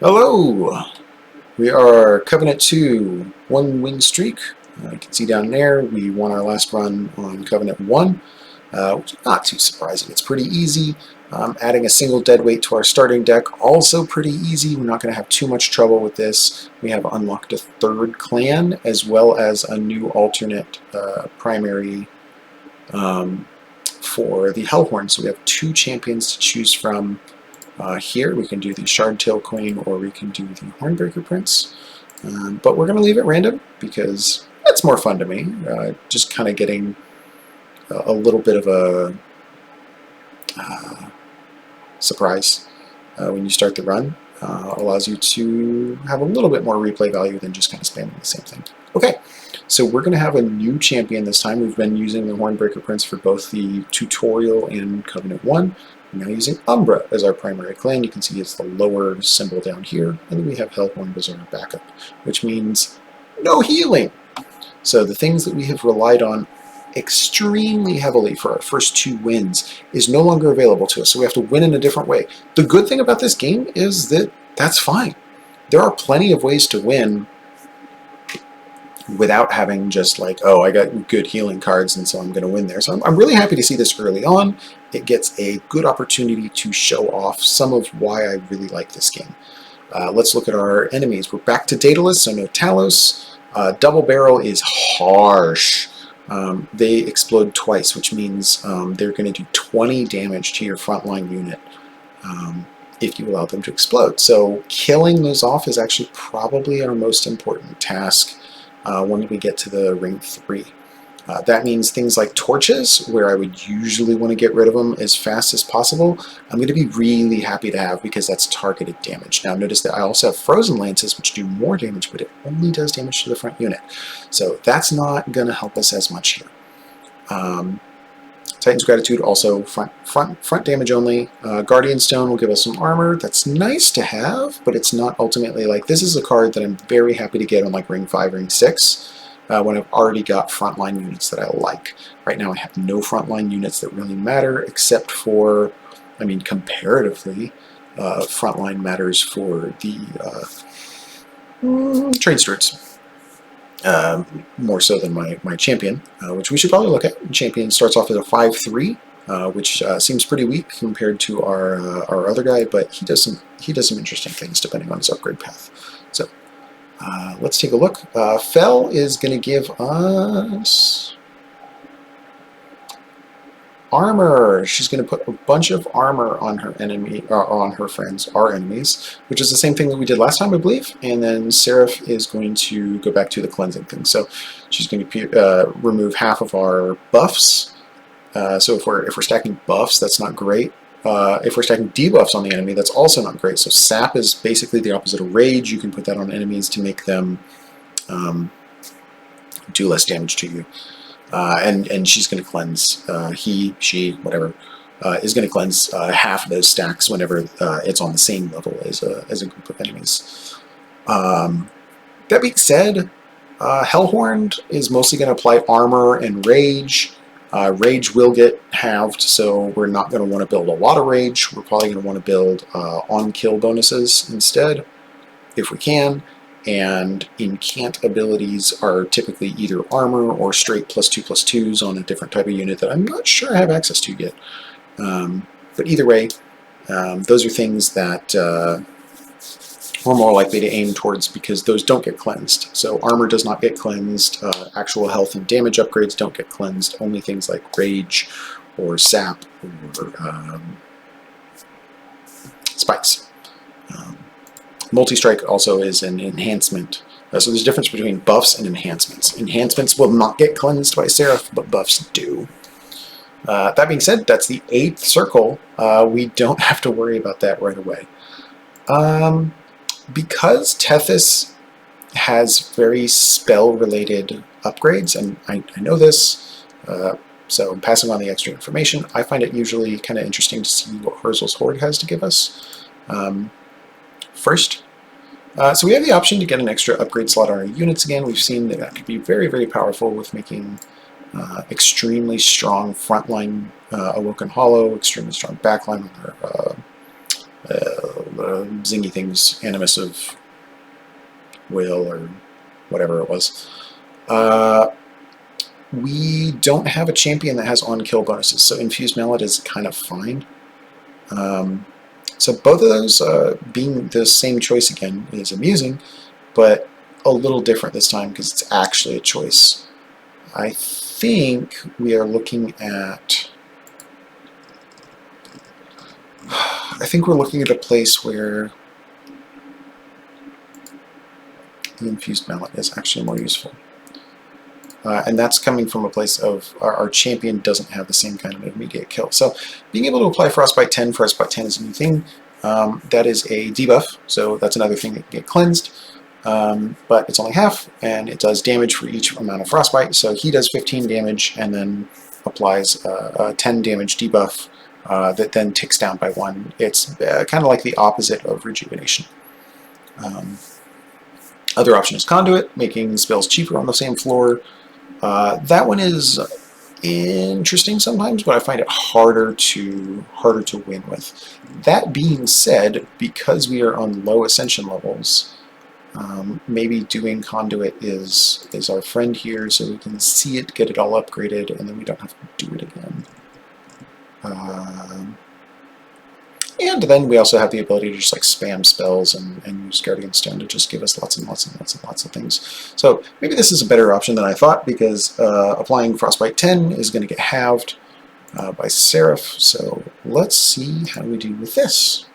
Hello! We are Covenant 2, one win streak. You can see down there we won our last run on Covenant 1, which is not too surprising. It's pretty easy. Adding a single dead weight to our starting deck, also pretty easy. We're not going to have too much trouble with this. We have unlocked a third clan, as well as a new alternate primary for the Hellhorn. So we have two champions to choose from. Here we can do the Shardtail Queen, or we can do the Hornbreaker Prince. But we're going to leave it random because it's more fun to me. Just kind of getting a little bit of a surprise when you start the run. Allows you to have a little bit more replay value than just kind of spamming the same thing. Okay, so we're going to have a new champion this time. We've been using the Hornbreaker Prince for both the tutorial and Covenant 1. We're now using Umbra as our primary clan. You can see it's the lower symbol down here. And then we have Hellhorn as our backup, which means no healing. So the things that we have relied on extremely heavily for our first two wins is no longer available to us. So we have to win in a different way. The good thing about this game is that that's fine. There are plenty of ways to win without having just like, oh, I got good healing cards and so I'm going to win there. So I'm really happy to see this early on. It gets a good opportunity to show off some of why I really like this game. Let's look at our enemies. We're back to Daedalus, so no Talos. Double Barrel is harsh. They explode twice, which means they're going to do 20 damage to your frontline unit if you allow them to explode. So killing those off is actually probably our most important task when we get to the ring 3. That means things like torches, where I would usually want to get rid of them as fast as possible, I'm going to be really happy to have because that's targeted damage. Now notice that I also have frozen lances, which do more damage, but it only does damage to the front unit. So that's not going to help us as much here. Titan's Gratitude also front damage only. Guardian Stone will give us some armor. That's nice to have, but it's not ultimately like, this is a card that I'm very happy to get on like ring 5, ring 6. When I've already got frontline units that I like. Right now I have no frontline units that really matter, except for, I mean, comparatively, frontline matters for the Trade Stewards. More so than my champion, which we should probably look at. Champion starts off as a 5/3, which seems pretty weak compared to our other guy, but he does some interesting things depending on his upgrade path. So let's take a look. Fel is going to give us armor. She's going to put a bunch of armor on her enemy, on her friends, our enemies, which is the same thing that we did last time, I believe. And then Seraph is going to go back to the cleansing thing. So she's going to remove half of our buffs. So if we're stacking buffs, that's not great. If we're stacking debuffs on the enemy, that's also not great. So Sap is basically the opposite of Rage. You can put that on enemies to make them do less damage to you. And she's going to cleanse, he, she, whatever, is going to cleanse half of those stacks whenever it's on the same level as a group of enemies. That being said, Hellhorn is mostly going to apply armor and Rage. Rage will get halved, so we're not going to want to build a lot of Rage. We're probably going to want to build on-kill bonuses instead, if we can. And incant abilities are typically either armor or straight +2/+2s on a different type of unit that I'm not sure I have access to yet. But either way, those are things that we're more likely to aim towards because those don't get cleansed. So armor does not get cleansed, actual health and damage upgrades don't get cleansed, only things like Rage or Sap or Spikes. Multi-strike also is an enhancement. So there's a difference between buffs and enhancements. Enhancements will not get cleansed by Seraph, but buffs do. That being said, that's the 8th circle. We don't have to worry about that right away. Because Tethys has very spell-related upgrades, and I know this, so I'm passing on the extra information. I find it usually kind of interesting to see what Herzl's Horde has to give us. First, so we have the option to get an extra upgrade slot on our units again. We've seen that that could be very, very powerful with making extremely strong frontline Awoken Hollow, extremely strong backline on our zingy things, Animus of Will or whatever it was. We don't have a champion that has on-kill bonuses, so Infused Mallet is kind of fine. So both of those being the same choice again is amusing, but a little different this time because it's actually a choice. I think we are looking at... I think we're looking at a place where the Infused Mallet is actually more useful. And that's coming from a place of our champion doesn't have the same kind of immediate kill. So being able to apply Frostbite 10 is a new thing. That is a debuff, so that's another thing that can get cleansed. But it's only half, and it does damage for each amount of Frostbite. So he does 15 damage and then applies a 10 damage debuff that then ticks down by 1. It's kind of like the opposite of Rejuvenation. Other option is Conduit, making spells cheaper on the same floor. That one is interesting sometimes, but I find it harder to win with. That being said, because we are on low ascension levels, maybe doing Conduit is our friend here, so we can see it, get it all upgraded, and then we don't have to do it again. And then we also have the ability to just like spam spells and use Guardian Stone to just give us lots and lots and lots and lots of things. So maybe this is a better option than I thought, because applying Frostbite 10 is going to get halved by Seraph. So let's see how we do with this.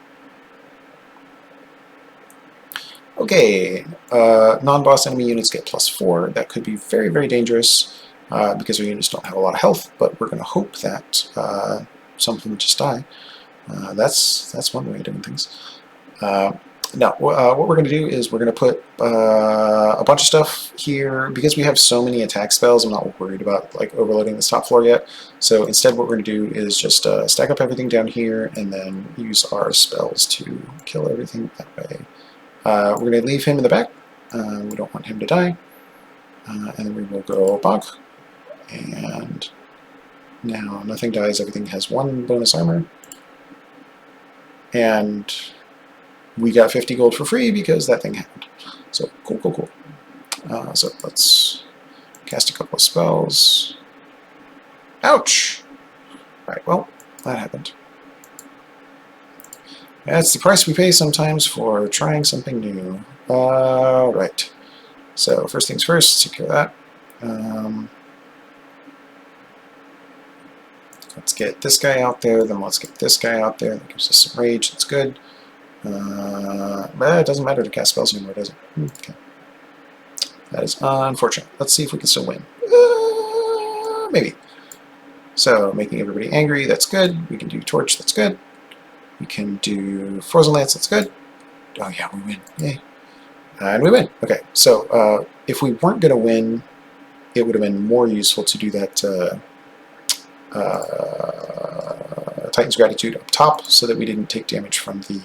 Okay, non-boss enemy units get +4. That could be very, very dangerous because our units don't have a lot of health, but we're going to hope that some of them just die. That's one way of doing things. Now, what we're going to do is we're going to put a bunch of stuff here. Because we have so many attack spells, I'm not worried about like overloading this top floor yet. So instead what we're going to do is just stack up everything down here and then use our spells to kill everything that way. We're going to leave him in the back. We don't want him to die. And then we will go bonk. And now nothing dies, everything has 1 bonus armor. And we got 50 gold for free because that thing happened. So cool, cool, cool. So let's cast a couple of spells. Ouch! Alright, well, that happened. That's the price we pay sometimes for trying something new. Right. So first things first, secure that. Let's get this guy out there, then let's get this guy out there. That gives us some rage, that's good. But it doesn't matter to cast spells anymore, does it? Okay. That is unfortunate. Let's see if we can still win. Maybe. So, making everybody angry, that's good. We can do Torch, that's good. We can do Frozen Lance, that's good. Oh yeah, we win. Yay. And we win. Okay, so if we weren't going to win, it would have been more useful to do that Titan's Gratitude up top so that we didn't take damage from the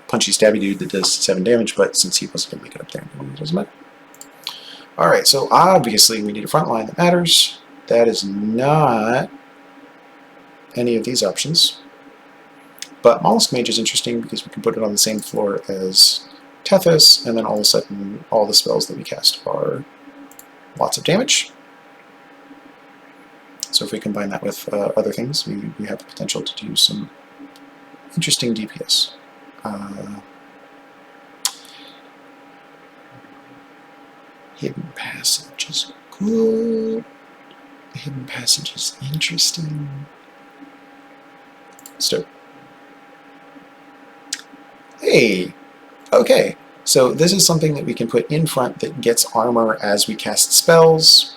punchy stabby dude that does 7 damage, but since he wasn't going to make it up there, it doesn't matter. Alright, so obviously we need a front line that matters. That is not any of these options. But Mollusk Mage is interesting because we can put it on the same floor as Tethys, and then all of a sudden all the spells that we cast are lots of damage. So if we combine that with other things, we have the potential to do some interesting DPS. Hidden Passage is good. Hidden Passage is interesting. Let's do it. Hey! Okay, so this is something that we can put in front that gets armor as we cast spells.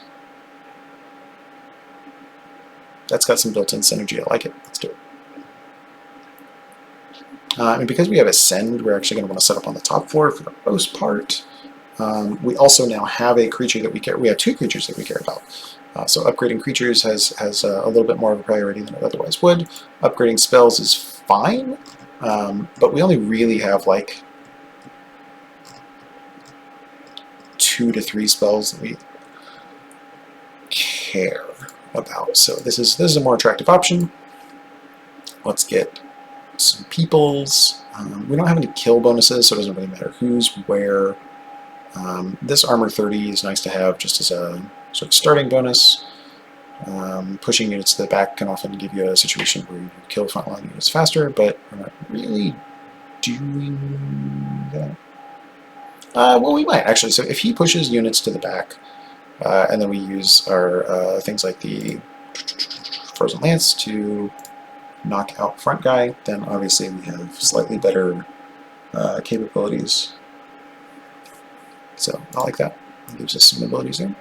That's got some built-in synergy. I like it. Let's do it. And because we have Ascend, we're actually going to want to set up on the top floor for the most part. We also now have a creature that we care. We have 2 creatures that we care about. So upgrading creatures has a little bit more of a priority than it otherwise would. Upgrading spells is fine, but we only really have like 2 to 3 spells that we care about. So this is a more attractive option. Let's get some peoples. We don't have any kill bonuses, so it doesn't really matter who's where. This armor 30 is nice to have just as a sort of starting bonus. Pushing units to the back can often give you a situation where you kill frontline units faster, but we're not really doing that. Well, we might actually. So if he pushes units to the back, and then we use our things like the Frozen Lance to knock out front guy, then obviously we have slightly better capabilities. So I like that. It gives us some abilities there.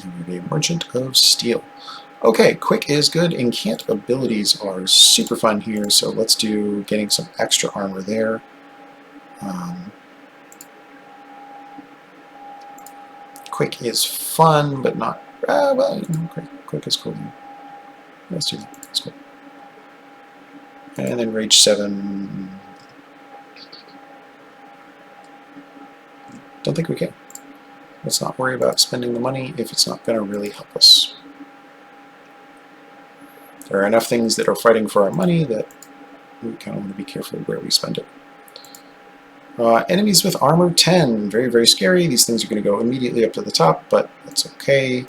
And we're a Merchant of Steel. Okay, quick is good. Incant abilities are super fun here, so let's do getting some extra armor there. Quick is fun, but not... well, you know, quick is cool. Let's do that. That's cool. And then Rage 7... Don't think we can. Let's not worry about spending the money if it's not going to really help us. There are enough things that are fighting for our money that we kind of want to be careful where we spend it. Enemies with armor 10. Very, very scary. These things are going to go immediately up to the top, but that's okay.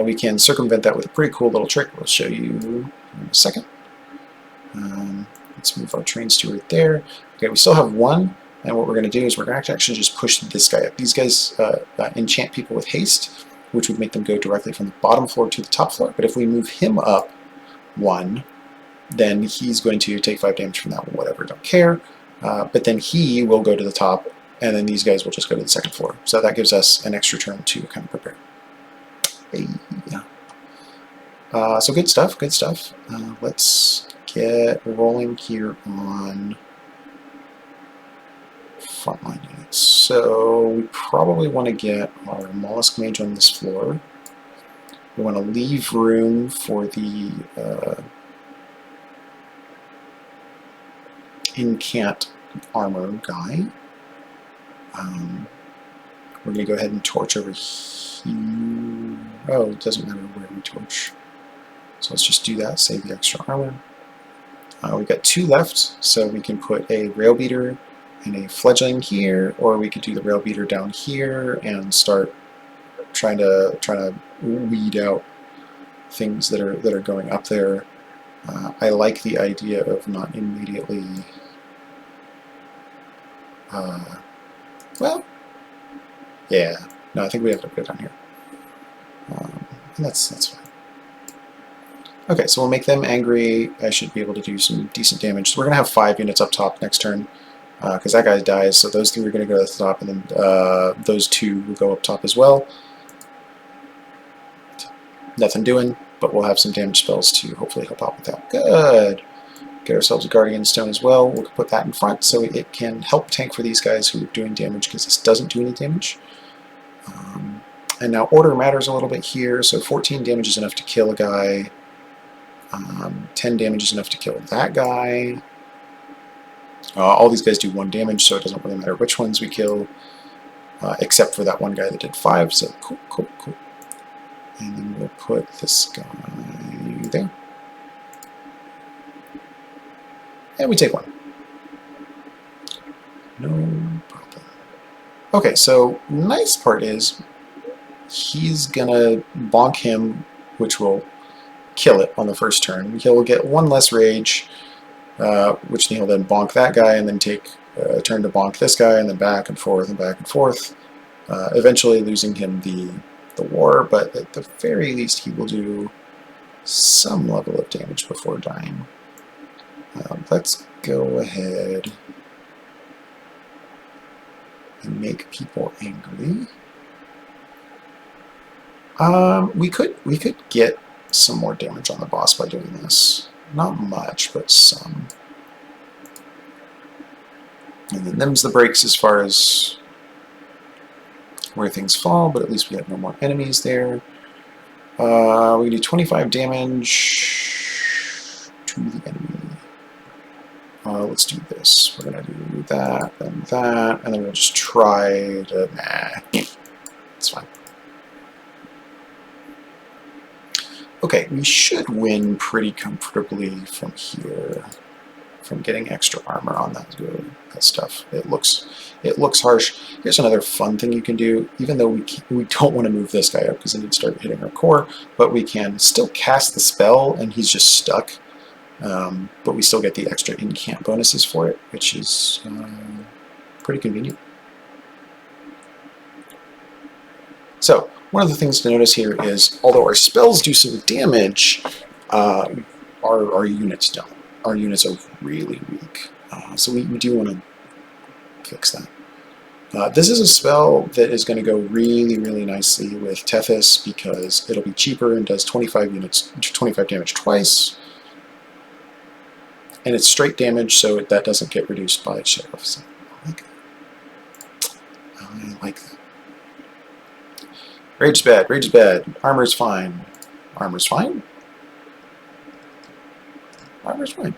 We can circumvent that with a pretty cool little trick we'll show you in a second. Let's move our train steward there. Okay, we still have one, and what we're going to do is we're going to actually just push this guy up. These guys enchant people with haste, which would make them go directly from the bottom floor to the top floor, but if we move him up one, then he's going to take 5 damage from that, whatever, don't care. But then he will go to the top, and then these guys will just go to the second floor. So that gives us an extra turn to kind of prepare. Hey. So good stuff, good stuff. Let's get rolling here on frontline units. So we probably want to get our Mollusk Mage on this floor. We want to leave room for the incant armor guy. We're going to go ahead and torch over here. Oh, it doesn't matter where we torch. So let's just do that, save the extra armor. We've got 2 left, so we can put a rail beater and a fledgling here, or we could do the rail beater down here and start trying to weed out things that are going up there. I like the idea of not immediately. Well, yeah. No, I think we have to put it down here. And that's fine. Okay, so we'll make them angry. I should be able to do some decent damage. So we're going to have 5 units up top next turn, because that guy dies, so those 3 are going to go to the top, and then those 2 will go up top as well. Nothing doing, but we'll have some damage spells to hopefully help out with that. Good! Get ourselves a Guardian Stone as well. We'll put that in front so it can help tank for these guys who are doing damage, because this doesn't do any damage. And now order matters a little bit here, so 14 damage is enough to kill a guy. 10 damage is enough to kill that guy. All these guys do 1 damage, so it doesn't really matter which ones we kill, except for that one guy that did 5, so cool, cool, cool. And then we'll put this guy there. And we take 1. No problem. Okay, so nice part is he's gonna bonk him, which will kill it on the first turn. He'll get 1 less rage, which he'll then bonk that guy and then take a turn to bonk this guy, and then back and forth and back and forth, eventually losing him the war, but at the very least he will do some level of damage before dying. Let's go ahead and make people angry. We could get some more damage on the boss by doing this. Not much, but some. And then them's the breaks as far as where things fall, but at least we have no more enemies there. We do 25 damage to the enemy. Let's do this. We're going to do that, and that, and then we'll just try to... Nah, it's fine. Okay, we should win pretty comfortably from here. from getting extra armor on that stuff. It looks harsh. Here's another fun thing you can do, even though we don't want to move this guy up because then he'd start hitting our core, but we can still cast the spell and he's just stuck. But we still get the extra in-camp bonuses for it, which is pretty convenient. So one of the things to notice here is, although our spells do some damage, our units don't. Our units are really weak. So we do want to fix that. This is a spell that is going to go really, really nicely with Tethys because it'll be cheaper and does 25 damage twice. And it's straight damage, so that doesn't get reduced by Sheriff. So I like that. I like that. Rage's bad. Rage's bad. Armor's fine. Armor's fine? Armor's fine.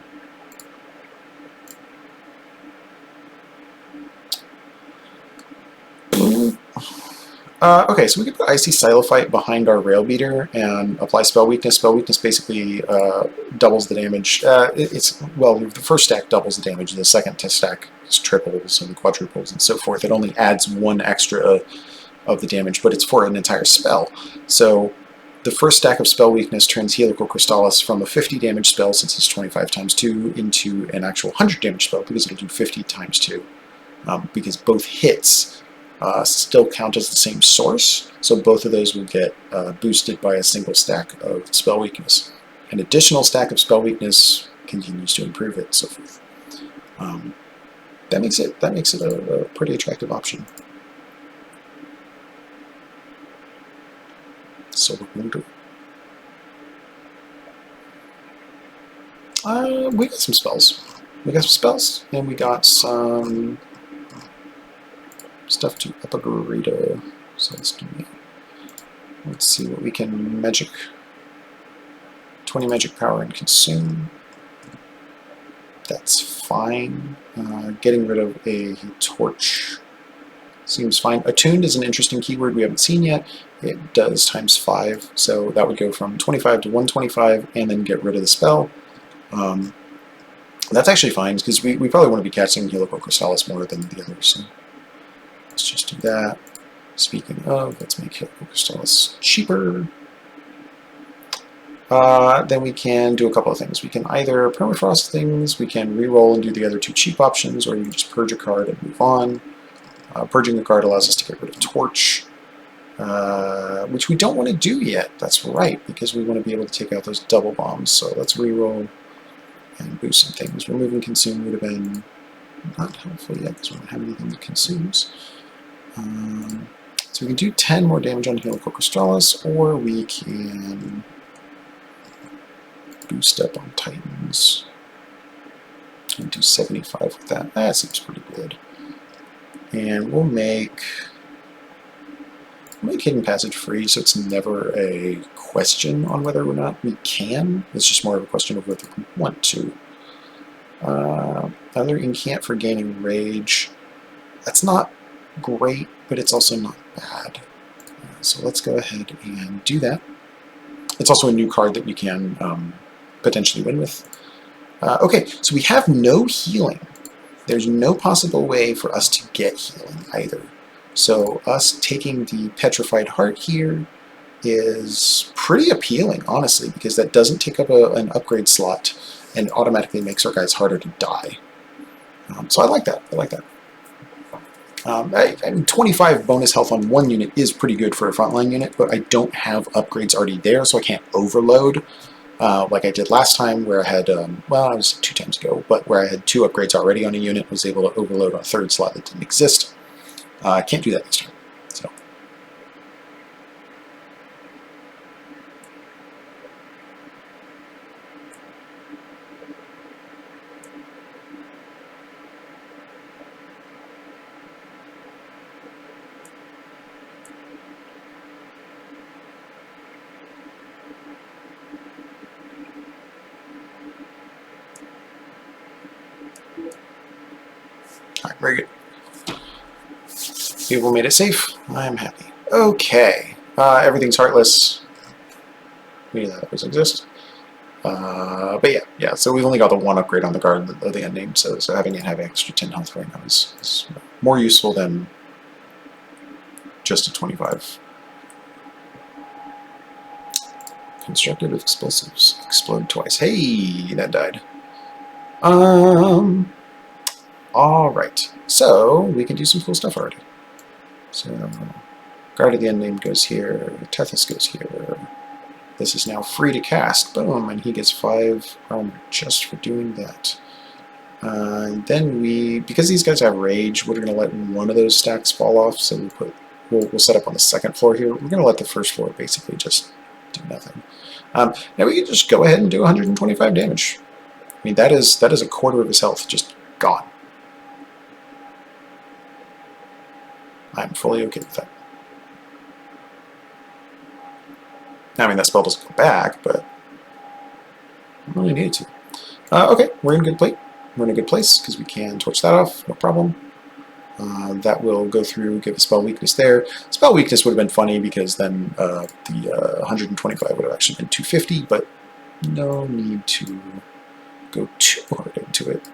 Okay, so we can put Icy Silophyte behind our Rail Beater and apply Spell Weakness. Spell Weakness basically doubles the damage. Well, the first stack doubles the damage. The second stack is triples and quadruples and so forth. It only adds one extra of the damage, but it's for an entire spell. So the first stack of Spell Weakness turns Helical Crystallis from a 50 damage spell, since it's 25 times 2, into an actual 100 damage spell, because it'll do 50 times 2. Because both hits still count as the same source, so both of those will get boosted by a single stack of Spell Weakness. An additional stack of Spell Weakness continues to improve it, and so forth. That makes it a pretty attractive option. So we're going to do. We got some spells. And we got some stuff to upgrade. So let's do that. Let's see what we can magic. 20 magic power and consume. That's fine. Getting rid of a torch seems fine. Attuned is an interesting keyword we haven't seen yet. It does times 5, so that would go from 25 to 125 and then get rid of the spell. That's actually fine, because we probably want to be catching Helical Crystallis more than the others. So let's just do that. Speaking of, let's make Helical Crystallis cheaper. Then we can do a couple of things. We can either permafrost things, we can reroll and do the other two cheap options, or you can just purge a card and move on. Purging the card allows us to get rid of Torch, which we don't want to do yet. That's right, because we want to be able to take out those double bombs. So let's reroll and boost some things. Removing Consume would have been not helpful yet, because we don't have anything that consumes. So we can do 10 more damage on Helical Crystallis, or we can boost up on Titans and do 75 with that. That seems pretty good. And we'll make Hidden Passage free, so it's never a question on whether or not we can. It's just more of a question of whether we want to. Other Incant for gaining Rage. That's not great, but it's also not bad. So let's go ahead and do that. It's also a new card that we can potentially win with. Okay, so we have no healing. There's no possible way for us to get healing either. So us taking the Petrified Heart here is pretty appealing, honestly, because that doesn't take up an upgrade slot and automatically makes our guys harder to die. So I like that. I mean, 25 bonus health on one unit is pretty good for a frontline unit, but I don't have upgrades already there, so I can't overload. Like I did last time, where I had, well, I was 2 times ago, but where I had 2 upgrades already on a unit, was able to overload on a 3rd slot that didn't exist. I can't do that this time. So. Alright, very good. People made it safe. I'm happy. Okay. Everything's heartless. We knew that always exists. But yeah. So we've only got the one upgrade on the guard of the end name. So having it have extra 10 health right now is more useful than just a 25. Constructed with explosives. Explode twice. Hey, that died. All right. So we can do some cool stuff already. So guard of the end name goes here. Tethys goes here. This is now free to cast. Boom, and he gets 5 armor just for doing that. Then because these guys have rage, we're going to let one of those stacks fall off. So we'll set up on the second floor here. We're going to let the first floor basically just do nothing. Now we can just go ahead and do 125 damage. I mean, that is a quarter of his health just gone. I'm fully okay with that. I mean, that spell doesn't go back, but I really need to. Okay, we're in good place. We're in a good place because we can torch that off, no problem. That will go through, give a spell weakness there. Spell weakness would have been funny because then the 125 would have actually been 250, but no need to go too hard into it.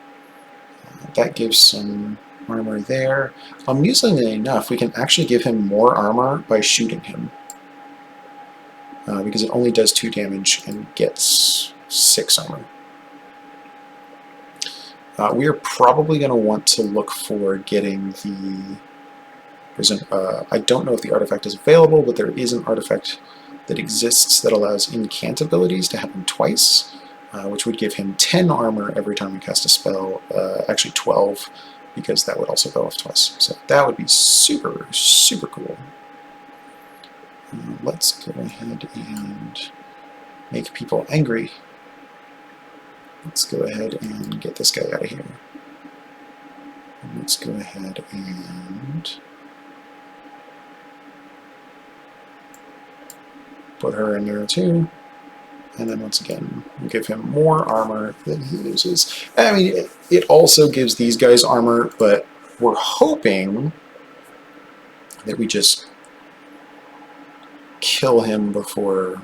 That gives some armor there. Amusingly enough, we can actually give him more armor by shooting him. Because it only does 2 damage and gets 6 armor. We are probably going to want to look for getting the... I don't know if the artifact is available, but there is an artifact that exists that allows incant abilities to happen twice, which would give him 10 armor every time we cast a spell, actually 12, because that would also go off twice. So that would be super, super cool. Let's go ahead and make people angry. Let's go ahead and get this guy out of here. And let's go ahead and put her in there too. And then once again, we'll give him more armor than he loses. I mean, it also gives these guys armor, but we're hoping that we just kill him before...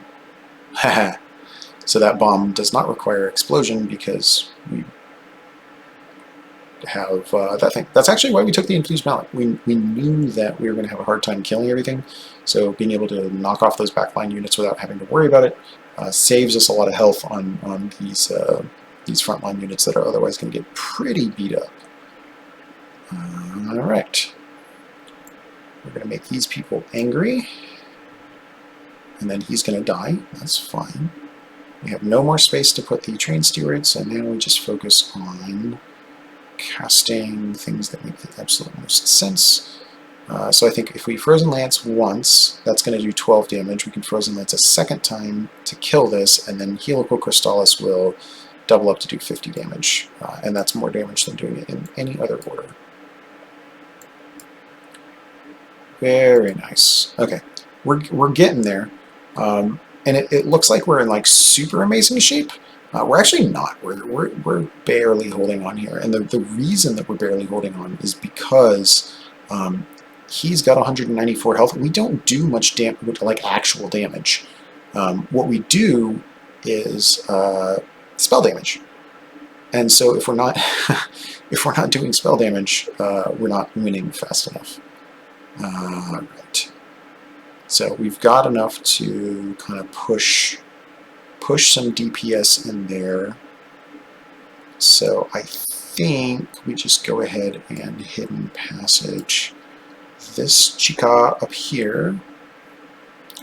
So that bomb does not require explosion because we have that thing. That's actually why we took the infused mallet. We knew that we were going to have a hard time killing everything, so being able to knock off those backline units without having to worry about it saves us a lot of health on these frontline units that are otherwise going to get pretty beat up. All right. We're going to make these people angry. And then he's going to die. That's fine. We have no more space to put the train steward, so now we just focus on casting things that make the absolute most sense. So I think if we Frozen Lance once, that's going to do 12 damage. We can Frozen Lance a second time to kill this, and then Helical Crystallis will double up to do 50 damage. And that's more damage than doing it in any other order. Very nice. Okay, we're getting there. And it looks like we're in like super amazing shape. We're actually not. We're barely holding on here. And the reason that we're barely holding on is because he's got 194 health. We don't do much damage, like actual damage. What we do is spell damage. And so if we're not if we're not doing spell damage, we're not winning fast enough. Right. So we've got enough to kind of push some DPS in there. So I think we just go ahead and Hidden Passage this Chica up here,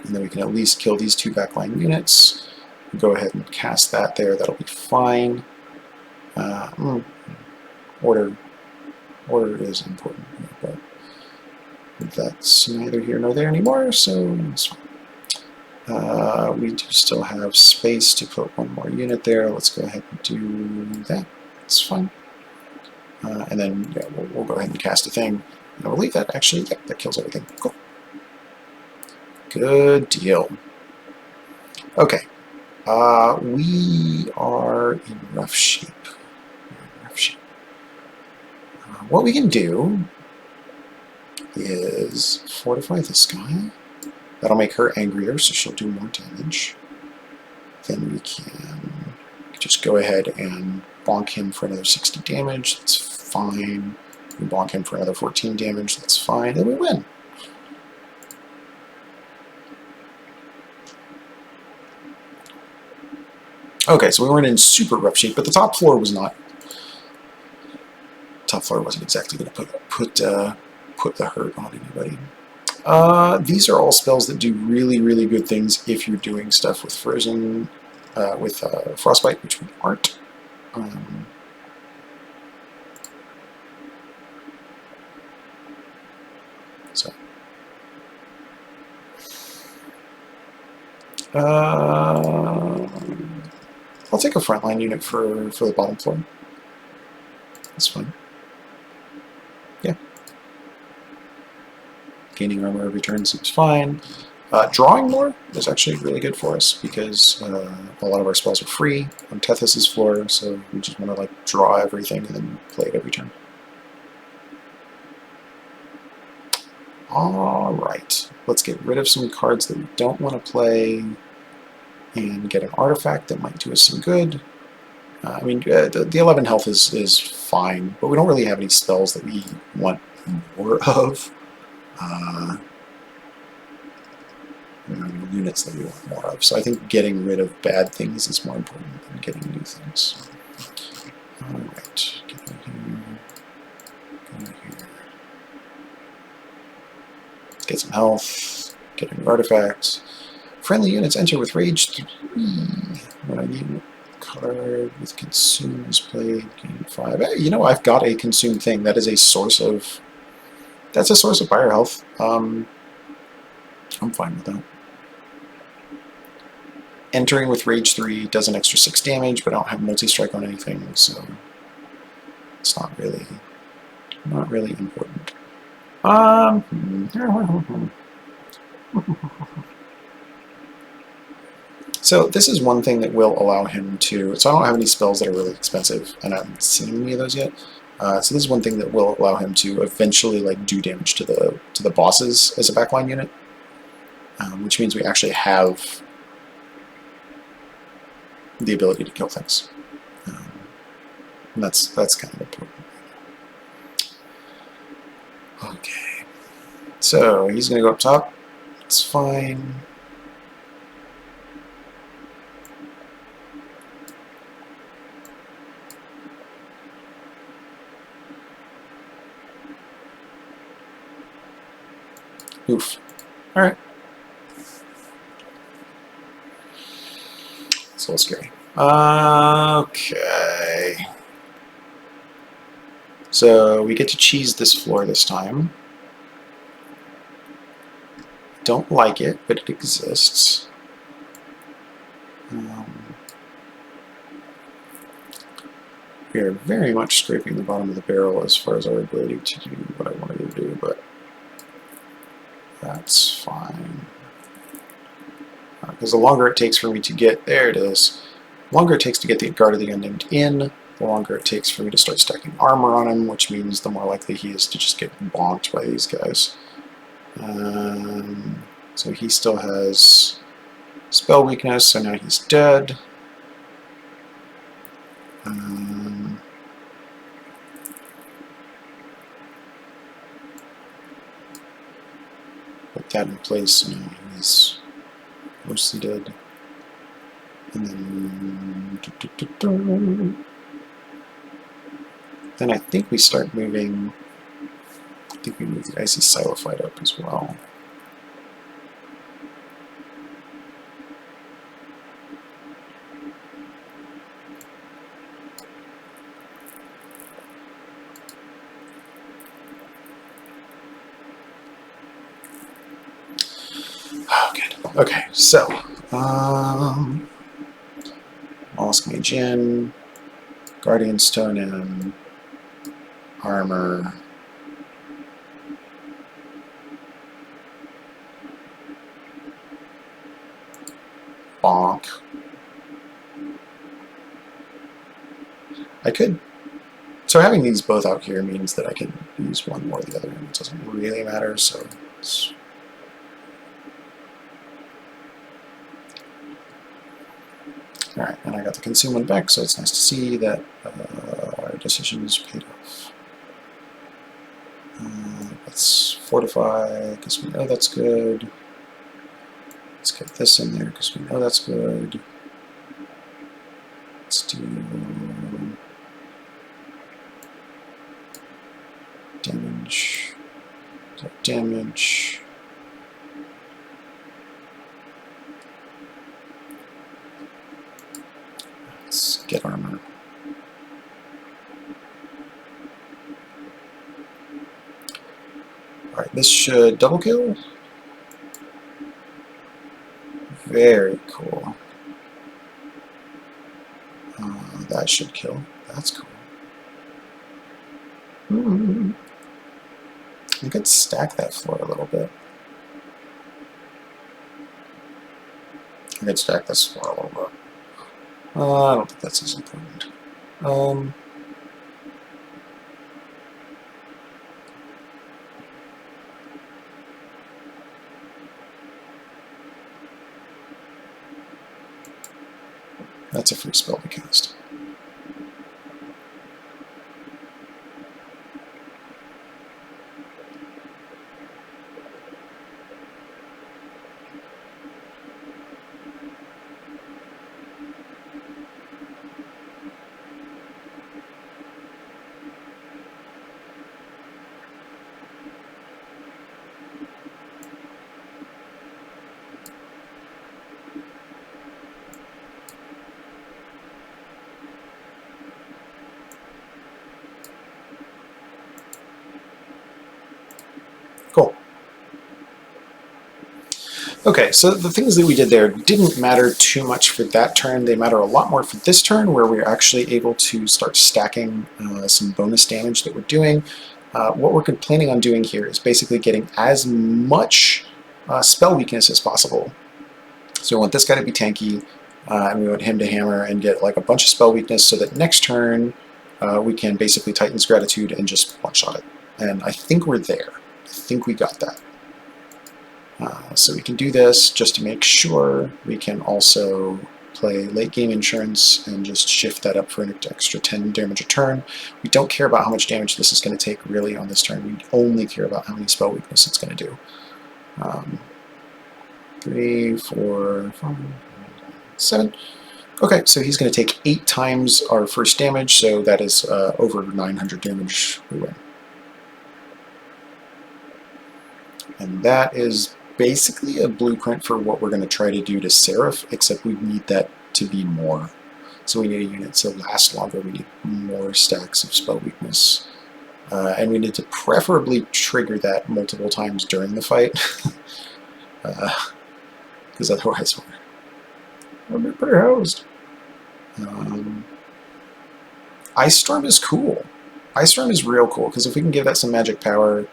and then we can at least kill these 2 backline units. Go ahead and cast that there. That'll be fine. Order is important, but that's neither here nor there anymore, so it's fine. We do still have space to put 1 more unit there. Let's go ahead and do that. It's fine. And then yeah, we'll go ahead and cast a thing. And I believe that actually, yeah, that kills everything. Cool. Good deal. Okay. We are in rough shape. What we can do is fortify this guy. That'll make her angrier, so she'll do more damage. Then we can could just go ahead and bonk him for another 60 damage. That's fine. We bonk him for another 14 damage. That's fine. And we win. Okay, so we weren't in super rough shape, but the top floor was not. Top floor wasn't exactly going to put the hurt on anybody. These are all spells that do really, really good things if you're doing stuff with frozen, with frostbite, which we aren't. So. I'll take a frontline unit for the bottom floor. That's fine. Yeah. Gaining armor every turn seems fine. Drawing more is actually really good for us because a lot of our spells are free on Tethys' floor, so we just want to like draw everything and then play it every turn. Alright, let's get rid of some cards that we don't want to play and get an artifact that might do us some good. I mean, the 11 health is fine, but we don't really have any spells that we want more of. Units that we want more of. So I think getting rid of bad things is more important than getting new things. Alright, get in here. Go in here. Get some health. Get a new artifact. Friendly units enter with Rage 3. When I need a card with Consume is played, gain 5. Hey, you know, I've got a Consume thing. That is a source of... That's a source of fire health. I'm fine with that. Entering with Rage 3 does an extra 6 damage, but I don't have multi-strike on anything, so it's not really important. So this is one thing that will allow him to... So I don't have any spells that are really expensive, and I haven't seen any of those yet. So this is one thing that will allow him to eventually like do damage to the bosses as a backline unit, which means we actually have the ability to kill things. And that's kind of important. Okay. So he's going to go up top. It's fine. Oof. Alright. It's a little scary. Okay. So we get to cheese this floor this time. Don't like it, but it exists. We are very much scraping the bottom of the barrel as far as our ability to do what I wanted to do, but that's fine. Because the longer it takes for me to get, there it is, the longer it takes to get the Guard of the Unnamed in, the longer it takes for me to start stacking armor on him, which means the more likely he is to just get bonked by these guys. So he still has spell weakness, so now he's dead. Put that in place, so now he's mostly dead. And then I think we start moving. I think we move the Icy Silophyte up as well. Oh, good. Okay, so Mollusk Mage in, Guardian Stone in, armor. Bonk. I could... So having these both out here means that I can use one or the other, and it doesn't really matter, so it's... Alright, and I got the consume one back, so it's nice to see that our decisions paid off. Let's fortify, because we know that's good. Let's get this in there, because we know that's good. Let's do damage. Damage. Let's get armor. Alright, this should double kill. Very cool. That should kill. That's cool. I could stack that floor a little bit. I could stack this floor a little bit. I don't think that's as important. That's a free spell to cast. Cool. Okay, so the things that we did there didn't matter too much for that turn. They matter a lot more for this turn, where we're actually able to start stacking some bonus damage that we're doing. What we're planning on doing here is basically getting as much spell weakness as possible. So we want this guy to be tanky, and we want him to hammer and get like a bunch of spell weakness, so that next turn we can basically Titan's Gratitude and just one-shot it. And I think we're there. I think we got that. So we can do this just to make sure. We can also play late game insurance and just shift that up for an extra 10 damage a turn. We don't care about how much damage this is going to take really on this turn. We only care about how many spell weakness it's going to do. 3, 4, 5, 7. Okay, so he's going to take 8 times our first damage, so that is over 900 damage we win. And that is basically a blueprint for what we're going to try to do to Seraph, except we need that to be more. So we need a unit to last longer, we need more stacks of spell weakness. And we need to preferably trigger that multiple times during the fight. Because otherwise we're pretty housed. Ice Storm is cool. Ice Storm is real cool, because if we can give that some magic power,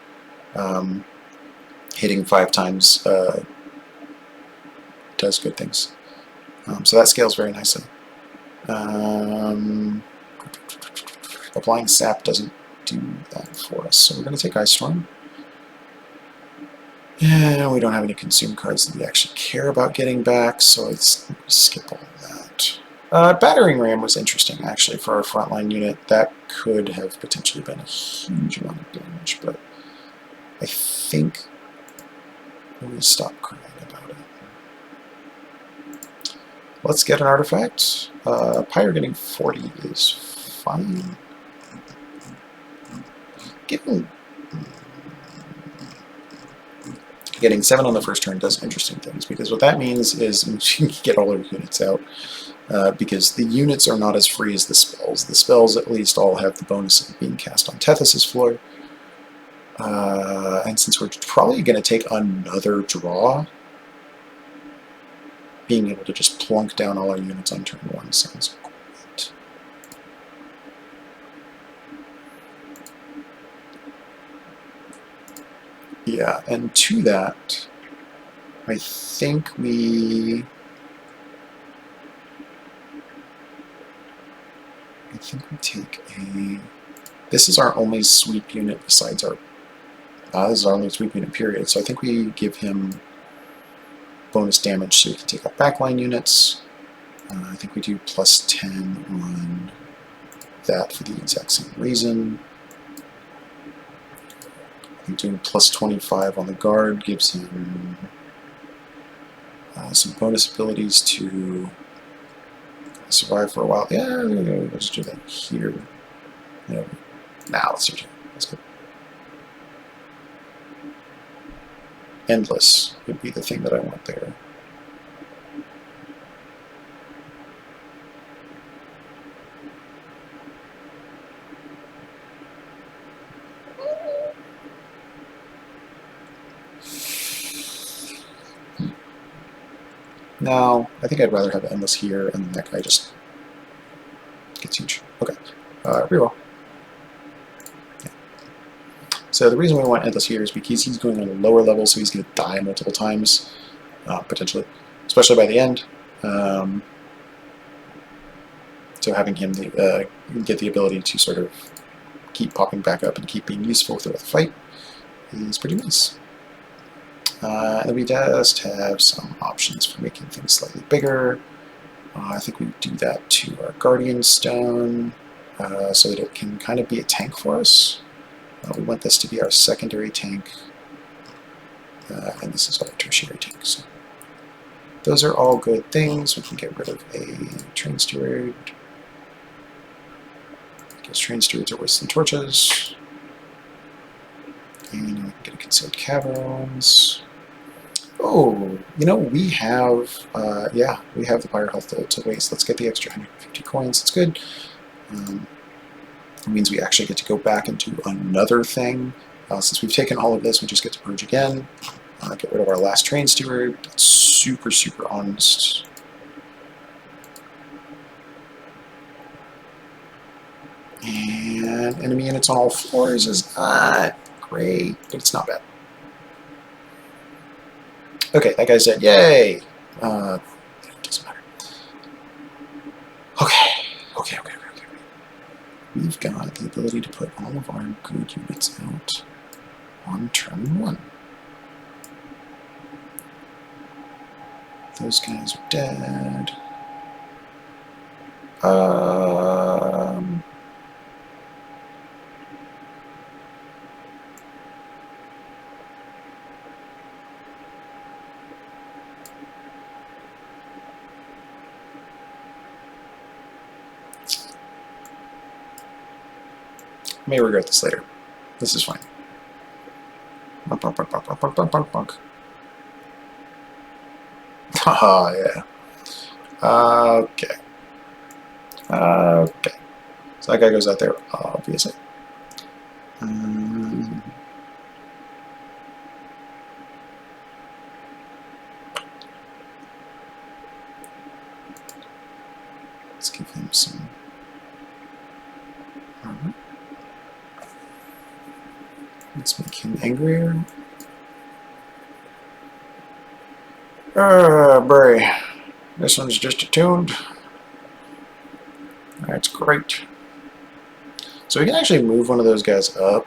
hitting 5 times does good things. So that scales very nicely. Applying sap doesn't do that for us, so we're going to take Ice Storm. And we don't have any consume cards that we actually care about getting back, so let's skip all of that. Battering Ram was interesting, actually, for our frontline unit. That could have potentially been a huge amount of damage, but I think we'll stop crying about it. Let's get an artifact. Pyre getting 40 is fine. Getting 7 on the first turn does interesting things, because what that means is you can get all our units out, because the units are not as free as the spells. The spells at least all have the bonus of being cast on Tethys' floor. And since we're probably going to take another draw, being able to just plunk down all our units on turn 1 sounds great. Yeah, and to that, I think we take a... This is our only sweep unit besides our... this is our only sweep unit period, so I think we give him bonus damage so he can take out backline units. I think we do plus 10 on that for the exact same reason. I think doing plus 25 on the guard gives him some bonus abilities to survive for a while. Yeah, let's do that here. Yeah. Now let's do it. Let's go. Endless would be the thing that I want there. No, I think I'd rather have Endless here, and that guy just gets huge. Okay, reroll. Yeah. So the reason we want Endless here is because he's going on a lower level, so he's going to die multiple times, potentially, especially by the end. So having him get the ability to sort of keep popping back up and keep being useful throughout the fight is pretty nice. And we just have some options for making things slightly bigger. I think we do that to our Guardian Stone so that it can kind of be a tank for us. We want this to be our secondary tank, and this is our tertiary tank. So those are all good things. We can get rid of a train steward. Because train stewards are worse than torches. And we can get a concealed caverns. Oh, you know, we have, yeah, we have the fire health to waste. Let's get the extra 150 coins. It's good. It means we actually get to go back and do another thing. Since we've taken all of this, we just get to purge again. Get rid of our last train steward. That's super, super honest. And enemy units on all floors is not great, but it's not bad. Okay, that guy's dead. Yay! It doesn't matter. Okay. We've got the ability to put all of our good units out on turn 1. Those guys are dead. I may regret this later. This is fine. Haha, yeah. Okay. Okay. So that guy goes out there, obviously. Let's give him some armor. Let's make him angrier. Bray. This one's just attuned. That's great. So we can actually move one of those guys up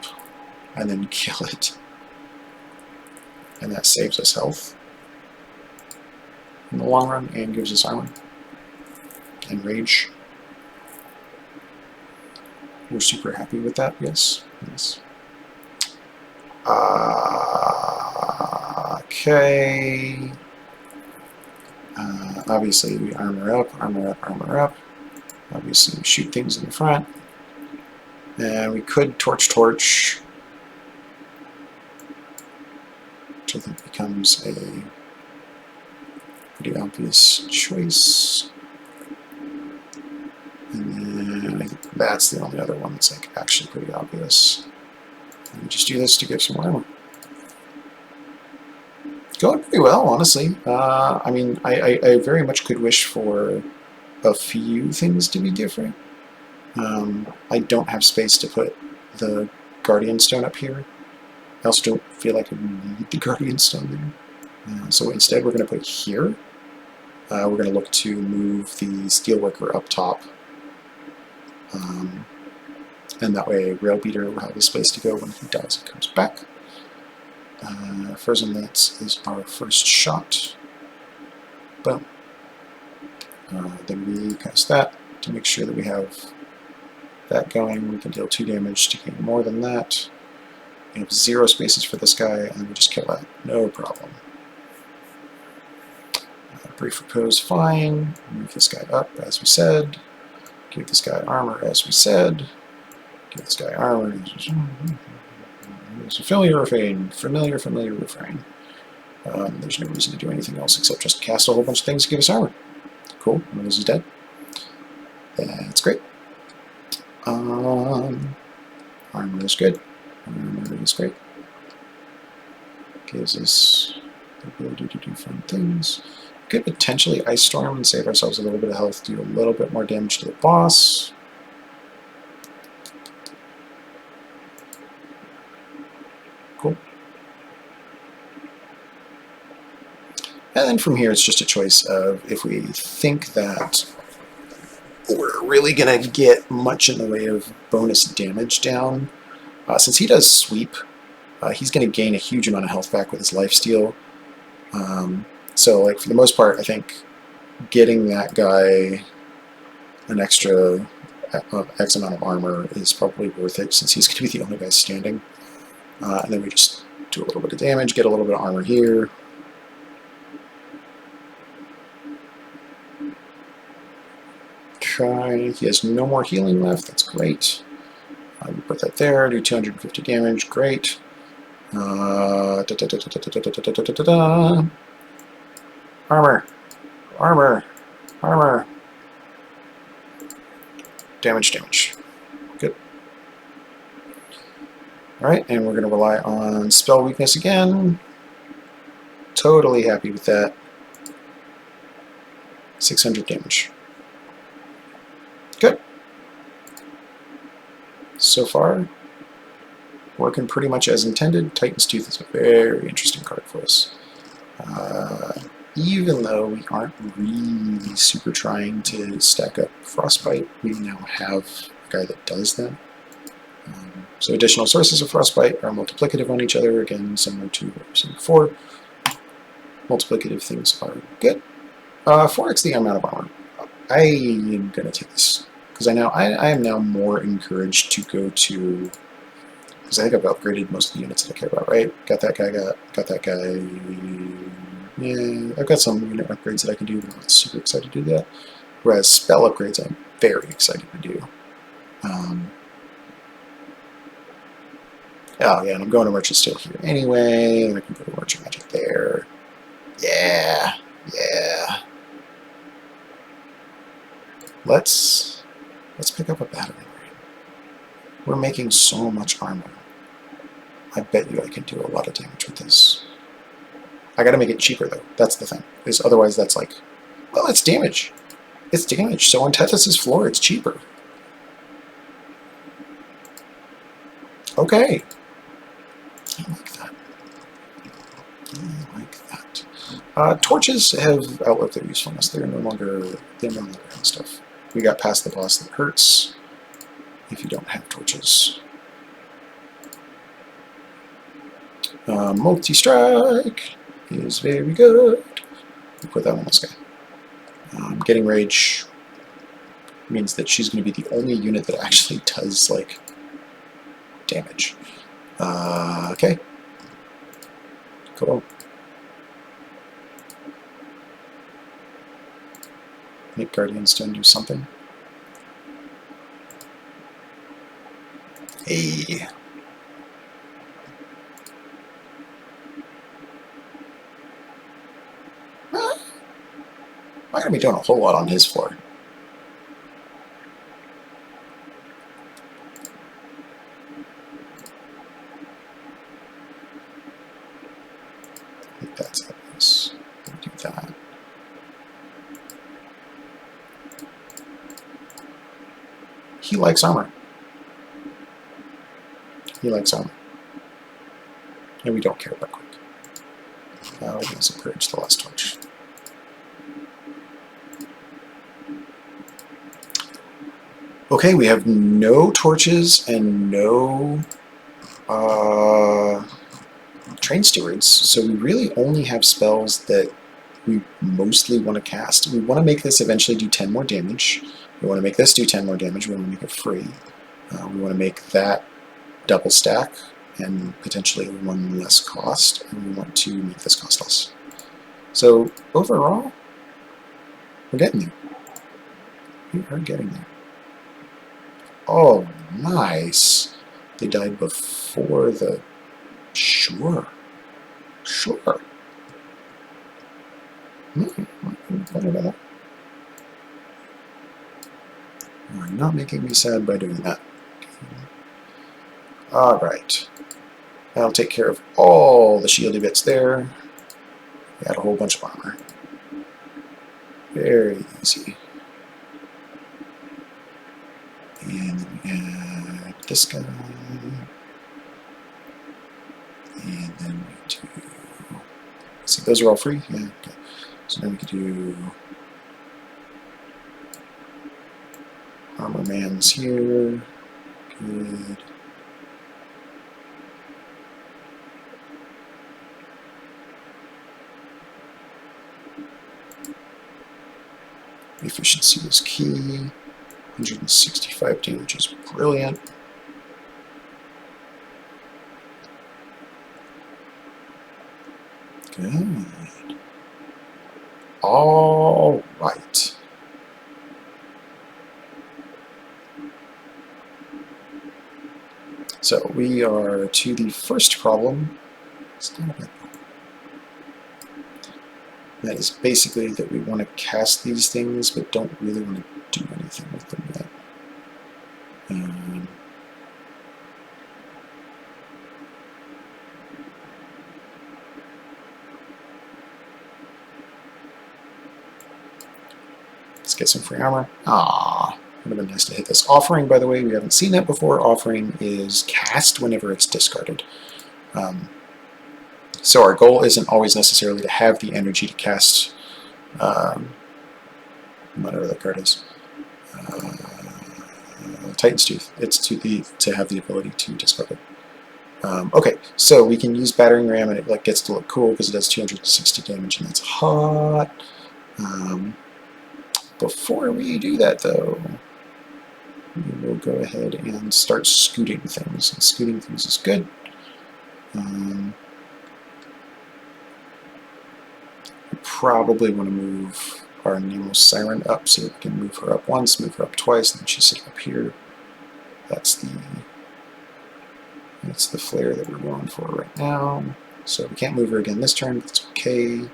and then kill it. And that saves us health in the long run and gives us armor and rage. We're super happy with that, yes. Yes. Okay. Obviously, we armor up, armor up, armor up. Obviously, we shoot things in the front. And we could torch, which I think becomes a pretty obvious choice. And then I think that's the only other one that's like actually pretty obvious. And we just do this to give some armor. Going pretty well, honestly. I mean, I very much could wish for a few things to be different. I don't have space to put the Guardian Stone up here. I also don't feel like we need the Guardian Stone there. So instead we're going to put it here. We're going to look to move the Steelworker up top. And that way Rail Beater will have a space to go when he dies and comes back. Frozen Lance is our first shot. Boom. Then we cast that to make sure that we have that going. We can deal 2 damage to gain more than that. We have 0 spaces for this guy, and we just kill that. No problem. Brief repose, fine. Move this guy up, as we said. Give this guy armor, as we said. Give this guy armor. It's a familiar refrain. Familiar refrain. There's no reason to do anything else except just cast a whole bunch of things to give us armor. Cool. One of those is dead. That's great. Armor is good. Armor is great. Gives us the ability to do fun things. Could potentially Ice Storm and save ourselves a little bit of health, do a little bit more damage to the boss. Cool. And then from here, it's just a choice of if we think that we're really going to get much in the way of bonus damage down. Since he does sweep, he's going to gain a huge amount of health back with his lifesteal. So, like, for the most part, I think getting that guy an extra X amount of armor is probably worth it, since he's going to be the only guy standing. And then we just do a little bit of damage, get a little bit of armor here. He has no more healing left, that's great. We put that there, do 250 damage, great. Armor, armor, armor. Damage. Good. Alright, and we're going to rely on spell weakness again. Totally happy with that. 600 damage. Good. So far, working pretty much as intended. Titan's Tooth is a very interesting card for us. Even though we aren't really super trying to stack up Frostbite, we now have a guy that does that. So additional sources of Frostbite are multiplicative on each other, again, similar to what we've seen before. Multiplicative things are good. 4x the amount of armor. I am going to take this, because I am now more encouraged to go to, because I think I've upgraded most of the units that I care about, right? Got that guy, got that guy. Yeah, I've got some unit upgrades that I can do, but I'm not super excited to do that. Whereas spell upgrades, I'm very excited to do. Oh yeah, and I'm going to Merchant Steel here anyway, and I can go to Merchant Magic there. Yeah. Let's pick up a Battering Ram. We're making so much armor. I bet you I can do a lot of damage with this. I gotta make it cheaper though. That's the thing. Because otherwise that's like, well, it's damage. It's damage. So on Tethys' floor, it's cheaper. Okay. I like that. Torches have outlived their usefulness. They're no longer having stuff. We got past the boss that hurts if you don't have torches. Multi-strike is very good. We put that on this guy. Getting rage means that she's going to be the only unit that actually does, like, damage. Okay. Cool. Make Guardian Stone do something. Hey. I'm not going to be doing a whole lot on his floor. I think that's obvious. Do that. He likes armor. He likes armor. And we don't care about quick. We're going to purge the last torch. Okay, we have no torches and no train stewards, so we really only have spells that we mostly want to cast. We want to make this eventually do 10 more damage. We want to make this do 10 more damage. We want to make it free. We want to make that double stack and potentially one less cost, and we want to make this cost less. So overall, we're getting there. We are getting there. Oh, nice. They died before the... Sure. Sure. You're not making me sad by doing that. Alright. That'll take care of all the shieldy bits there. Add a whole bunch of armor. Very easy. And then we add this guy. And then we do... See, those are all free? Yeah, okay. So now we could do... Armor man's here. Good. Efficiency is key. 165 damage is brilliant. Good. All right. So we are to the first problem. It's not a bad problem. That is basically that we want to cast these things, but don't really want to do anything with them yet. Let's get some free armor. Ah, would have been nice to hit this. Offering, by the way, we haven't seen that before. Offering is cast whenever it's discarded. So our goal isn't always necessarily to have the energy to cast whatever that card is. Titan's Tooth. It's to have the ability to discard it. Okay, so we can use Battering Ram and it gets to look cool because it does 260 damage and that's hot. Before we do that though, we will go ahead and start scooting things. And scooting things is good. We probably want to move our Nemo Siren up so that we can move her up once, move her up twice, and then she's sitting up here. That's the flare that we're going for right now. So we can't move her again this turn, but it's okay.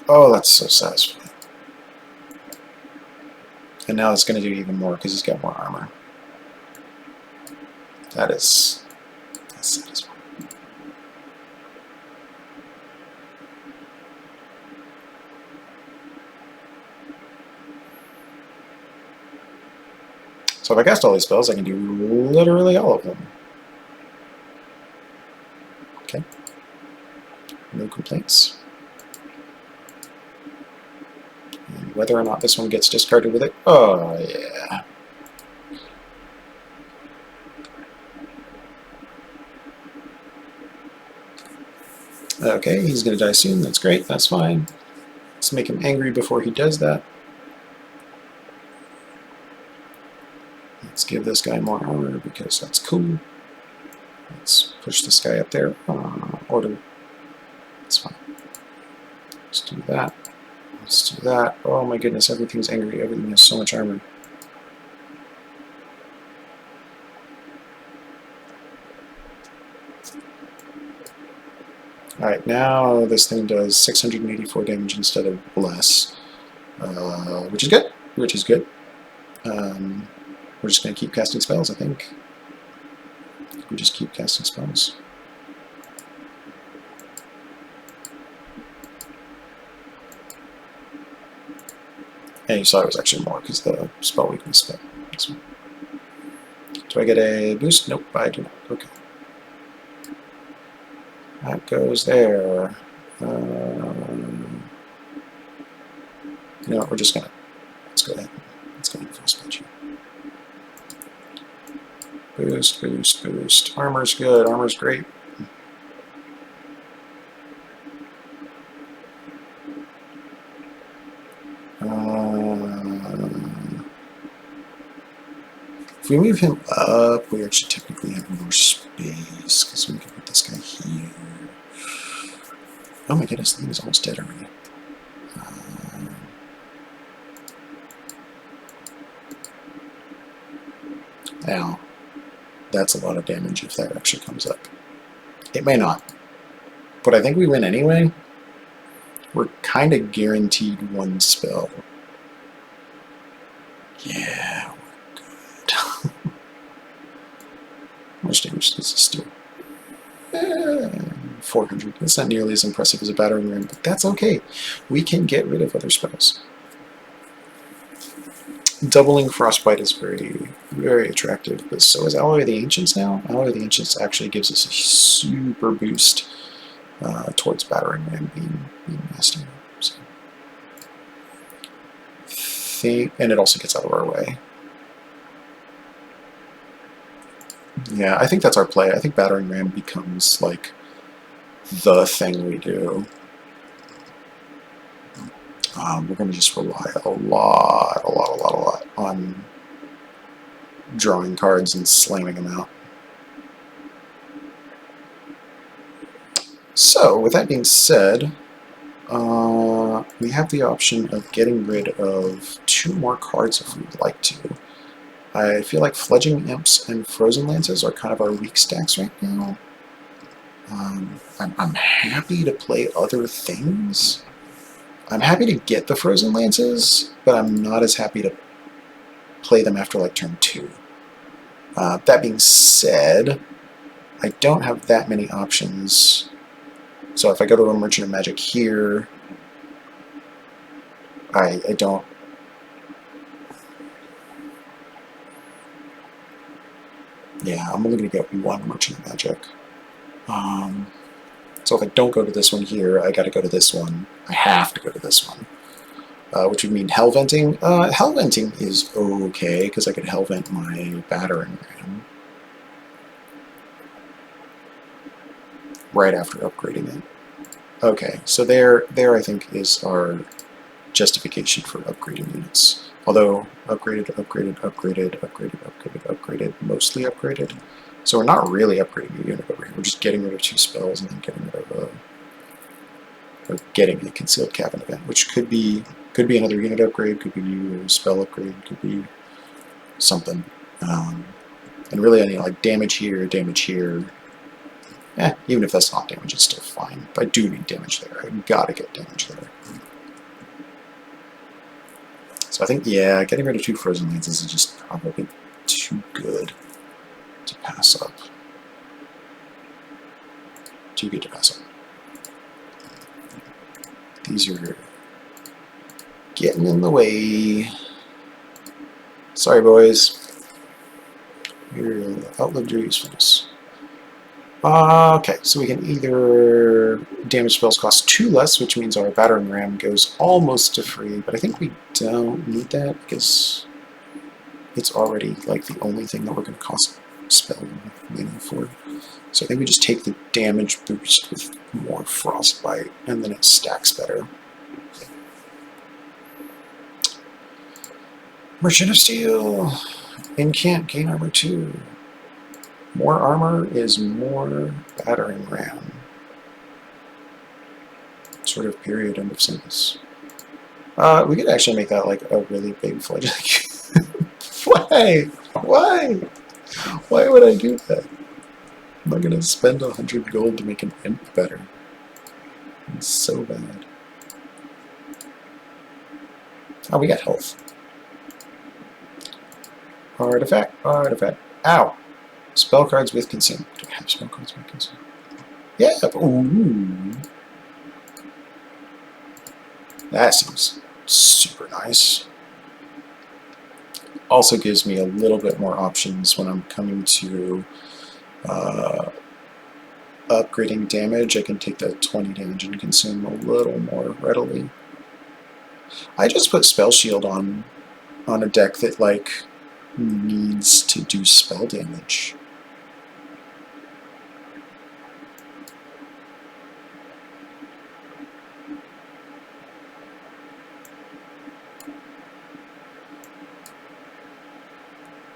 Oh, that's so satisfying. And now it's going to do even more because he's got more armor. That's satisfying. So if I cast all these spells, I can do literally all of them. Okay. No complaints. And whether or not this one gets discarded with it, oh yeah. Okay, he's going to die soon. That's great. That's fine. Let's make him angry before he does that. Let's give this guy more armor because that's cool. Let's push this guy up there. Order. That's fine. Let's do that. Let's do that. Oh my goodness, everything's angry. Everything has so much armor. Alright, now this thing does 684 damage instead of less. Which is good. Which is good. We're just going to keep casting spells, I think. We just keep casting spells. And you saw it was actually more because the spell weakness spell. Do I get a boost? Nope, I do not. Okay. That goes there. You know what, we're just going to Let's go ahead. Let's go ahead and frostbite you. Boost, boost, boost. Armor's good. Armor's great. If we move him up, we actually technically have more space because we can put this guy here. Oh my goodness, the thing is almost dead already. Now, that's a lot of damage if that actually comes up. It may not, but I think we win anyway. We're kind of guaranteed one spell. Yeah, we're good. How much damage does this do? 400. That's not nearly as impressive as a Battering Ram, but that's okay. We can get rid of other spells. Doubling Frostbite is very, very attractive, but so is Alloy of the Ancients now. Alloy of the Ancients actually gives us a super boost towards Battering Ram being nasty. So. And it also gets out of our way. Yeah, I think that's our play. I think Battering Ram becomes like the thing we do. We're going to just rely a lot on drawing cards and slamming them out. So, with that being said, we have the option of getting rid of 2 more cards if we'd like to. I feel like Fledging Imps and Frozen Lances are kind of our weak stacks right now. I'm happy to play other things. I'm happy to get the Frozen Lances, but I'm not as happy to play them after like turn 2. That being said, I don't have that many options. So if I go to a Merchant of Magic here, I don't... Yeah, I'm only going to get 1 Merchant of Magic. So if I don't go to this one here, I got to go to this one. I have to go to this one, which would mean Hellventing. Hellventing is okay because I could Hellvent my Battering Ram right after upgrading it. Okay, so there I think is our justification for upgrading units. Although upgraded, mostly upgraded. So we're not really upgrading a unit over here. We're just getting rid of 2 spells and then getting rid of or getting a Concealed Cavern event, which could be another unit upgrade, could be a spell upgrade, could be something. And really, any like damage here. Even if that's not damage, it's still fine. But I do need damage there. I gotta get damage there. So I think, yeah, getting rid of 2 Frozen Lances is just probably too good to pass up. Too good to pass up. These are getting in the way. Sorry, boys. You're outlived your usefulness. Okay, so we can either damage spells cost 2 less, which means our Battering Ram goes almost to free, but I think we don't need that because it's already like the only thing that we're going to cost spell mana for. So I think we just take the damage boost with more Frostbite, and then it stacks better. Merchant of Steel! Incant, gain armor 2. More armor is more Battering Ram. Sort of period, end of sentence. We could actually make that like a really big fledgling. Why? Why? Why would I do that? I'm not gonna spend 100 gold to make an imp better. It's so bad. Oh, we got health. Artifact, artifact. Ow! Spell cards with consume. Do I have spell cards with consume? Yeah. Ooh. That seems super nice. Also gives me a little bit more options when I'm coming to upgrading damage. I can take that 20 damage and consume a little more readily. I just put Spell Shield on on a deck that, like, needs to do spell damage.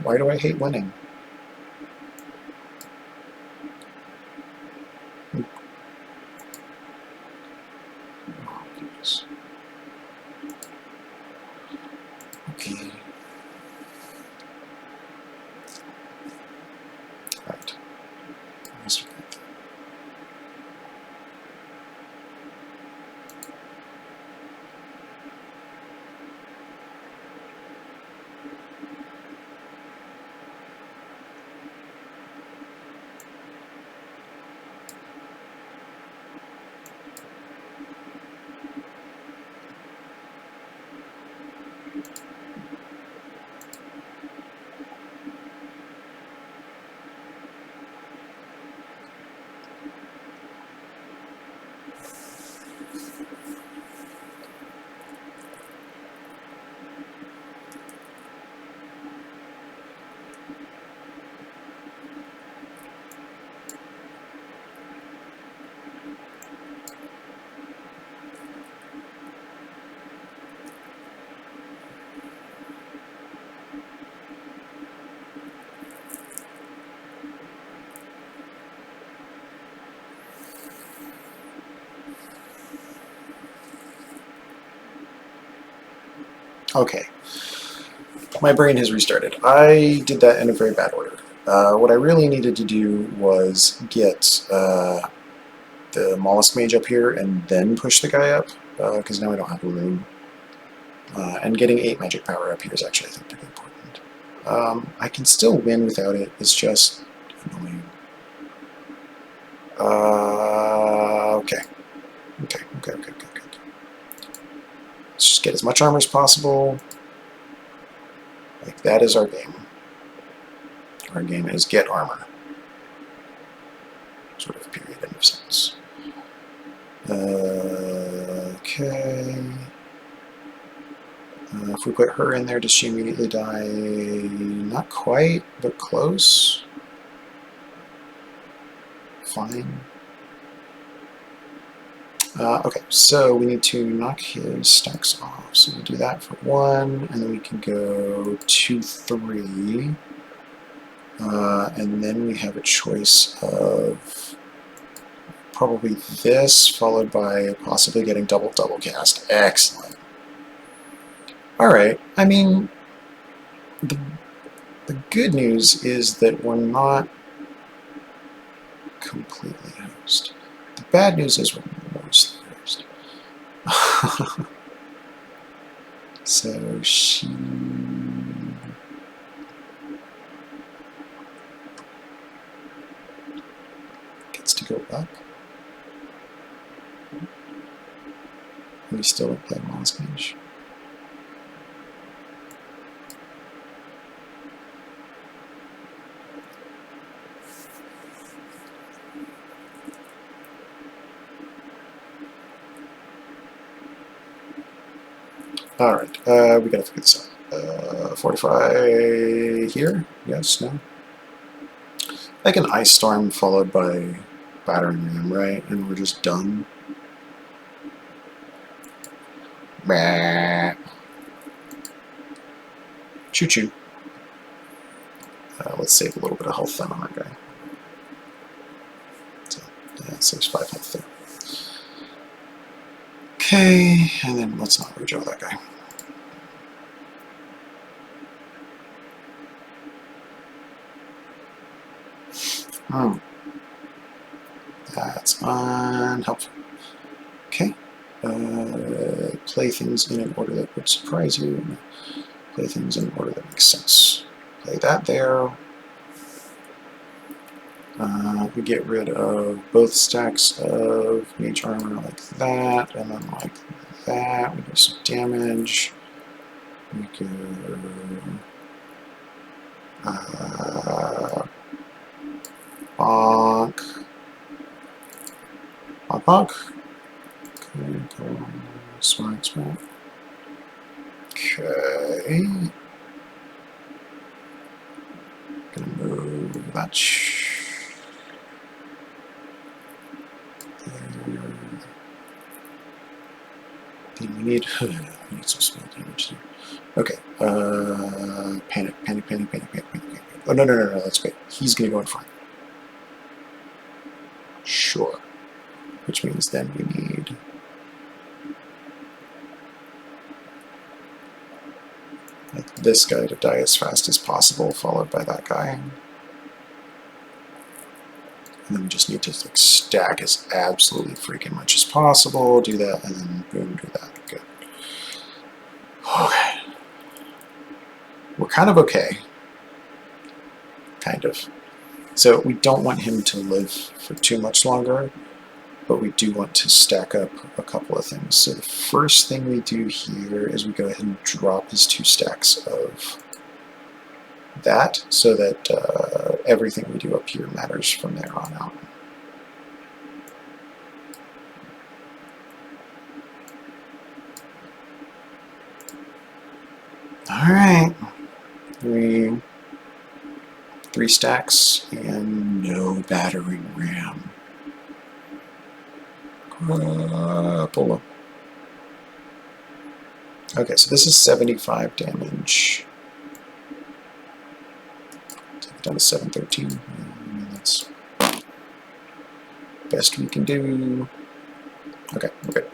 Why do I hate winning? Oh, goodness. Okay. Right. Okay. My brain has restarted. I did that in a very bad order. What I really needed to do was get the mollusk mage up here and then push the guy up, because now I don't have room. And getting 8 magic power up here is actually, I think, pretty important. I can still win without it. It's just annoying. Okay. Okay. Let's just get as much armor as possible. Like, that is our game. Our game is get armor. Sort of period, end of sentence. Okay. If we put her in there, does she immediately die? Not quite, but close. Fine. Okay, so we need to knock his stacks off. So we'll do that for 1, and then we can go 2, 3. And then we have a choice of probably this, followed by possibly getting double cast. Excellent. Alright, I mean, the good news is that we're not completely host. The bad news is we're mostly host. So she gets to go up. We still don't play Mollusk Mage. Alright, we gotta figure this out. Fortify here? Yes, no? Like an Ice Storm followed by Battering Ram, right? And we're just done. Bah. Choo-choo. Let's save a little bit of health then on that guy. So, yeah, saves 5 health there. Okay, and then let's not redraw that guy. That's unhelpful. Okay. Play things in an order that would surprise you. Play things in an order that makes sense. Play that there. We get rid of both stacks of mage armor like that, and then like that. We do some damage. We go bonk. Bonk. Okay, smart. Okay. do that. We need some small damage here. Okay. Panic. Oh, no, that's great. He's going to go in front. Sure. Which means then we need... this guy to die as fast as possible, followed by that guy. And then we just need to like stack as absolutely freaking much as possible, do that, and then boom, do that. Good. Okay. We're kind of okay. Kind of. So we don't want him to live for too much longer, but we do want to stack up a couple of things. So the first thing we do here is we go ahead and drop his 2 stacks of that, so that everything we do up here matters from there on out. Alright. 3 stacks and no battering ram. Pull up. Okay, so this is 75 damage. Take it down to 713. That's best we can do. Okay, we're good.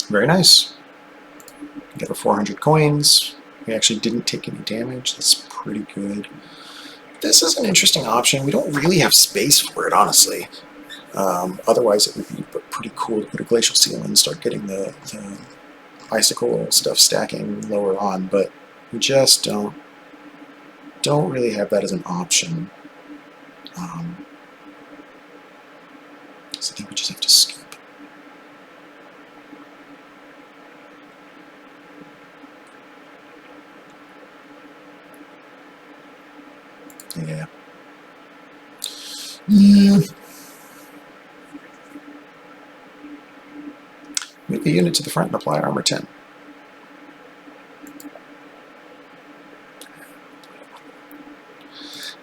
Very nice. Get our 400 coins. We actually didn't take any damage. That's pretty good. This is an interesting option. We don't really have space for it, honestly. Otherwise, it would be pretty cool to put a glacial seal in and start getting the icicle stuff stacking lower on, but we just don't really have that as an option. So I think we just have to skip. Yeah. Move the unit to the front and apply armor 10.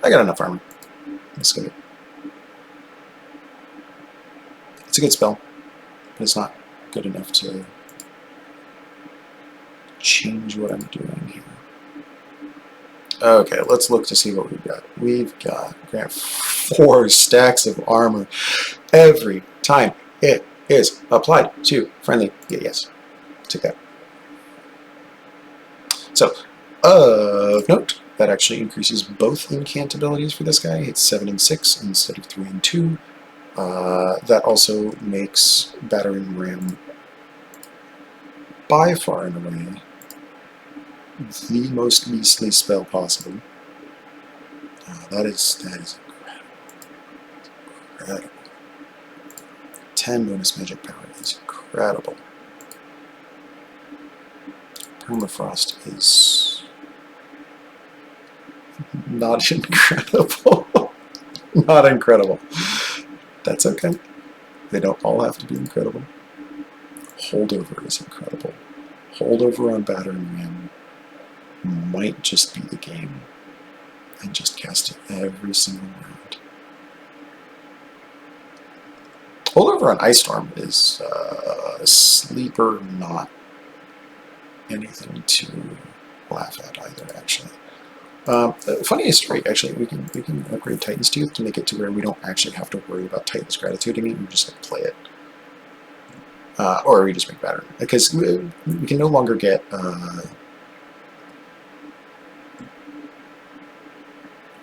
I got enough armor. That's good. It's a good spell, but it's not good enough to change what I'm doing here. Okay, let's look to see what we've got. We've got 4 stacks of armor every time it is applied to friendly. Yes, took that. So, of note, that actually increases both incant abilities for this guy. It's 7 and 6 instead of 3 and 2. That also makes Battering Ram by far and away the most beastly spell possible. That is incredible. 10 bonus magic power is incredible. Permafrost is not incredible. Not incredible. That's okay. They don't all have to be incredible. Holdover is incredible. Holdover on Battering Ram might just be the game. And just cast it every single round. Holdover on Ice Storm is a sleeper, not anything to laugh at either, actually. Funny story, actually, we can upgrade Titan's Tooth to make it to where we don't actually have to worry about Titan's Gratituding it, we just like play it. Or we just make Battering. Because we can no longer get I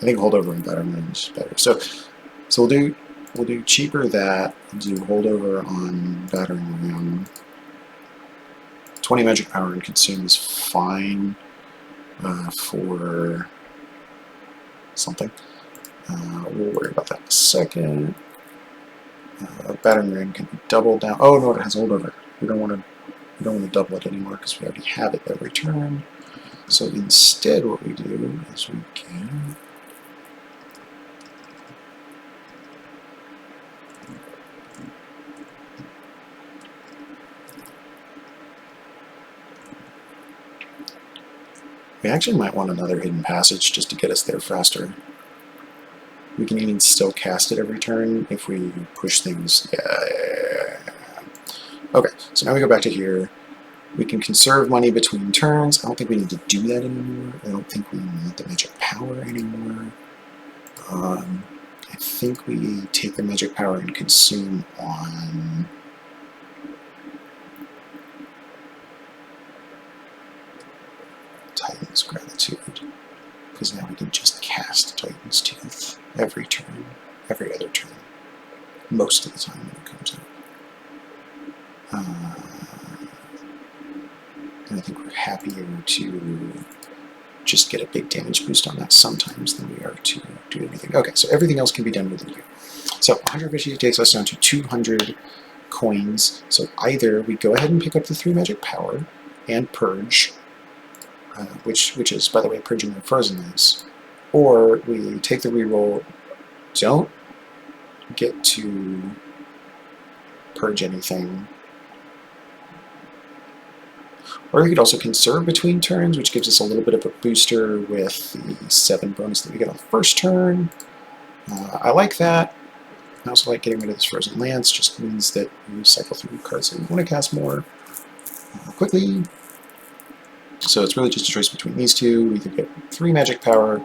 think Holdover and Battering Ram is better. So we'll do cheaper that, do Holdover on Battering Ram. 20 magic power and consume is fine for something. We'll worry about that in a second. Battering Ram can be doubled down. Oh no, it has Holdover. We don't want to double it anymore because we already have it every turn. So instead, what we do is we can actually might want another hidden passage just to get us there faster. We can even still cast it every turn if we push things. Yeah. Okay, so now we go back to here. We can conserve money between turns. I don't think we need to do that anymore. I don't think we need the magic power anymore. I think we take the magic power and consume on Titan's Gratitude, because now we can just cast Titan's Tooth every turn, every other turn, most of the time when it comes out. And I think we're happier to just get a big damage boost on that sometimes than we are to do anything. Okay, so everything else can be done within here. So 150 takes us down to 200 coins. So either we go ahead and pick up the 3 magic power and purge, which is, by the way, purging the frozen lands, or we take the reroll, don't get to purge anything. Or we could also conserve between turns, which gives us a little bit of a booster with the 7 bonus that we get on the first turn. I like that. I also like getting rid of this Frozen Lance, just means that we cycle through cards that we want to cast more quickly. So it's really just a choice between these two. We either get 3 magic power,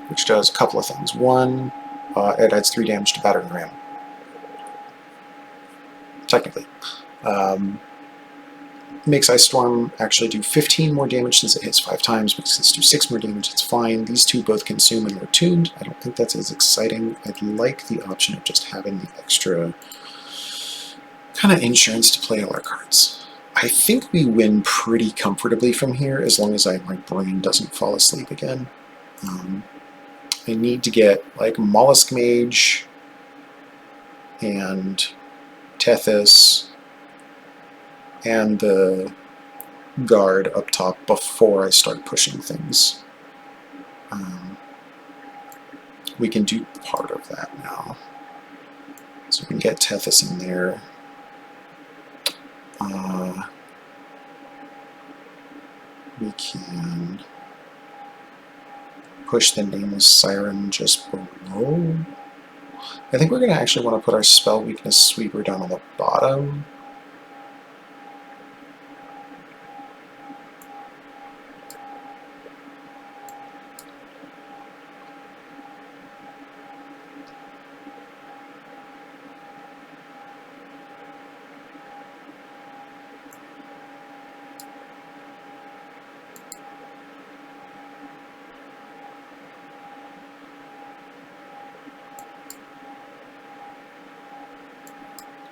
which does a couple of things. One, it adds 3 damage to Battering Ram. Technically. Makes Ice Storm actually do 15 more damage since it hits 5 times. Makes this do 6 more damage, it's fine. These two both consume and are tuned. I don't think that's as exciting. I'd like the option of just having the extra kind of insurance to play all our cards. I think we win pretty comfortably from here as long as my brain doesn't fall asleep again. I need to get like Mollusk Mage and Tethys and the guard up top before I start pushing things. We can do part of that now. So we can get Tethys in there. We can push the Nameless Siren just below. I think we're going to actually want to put our Spell Weakness Sweeper down on the bottom.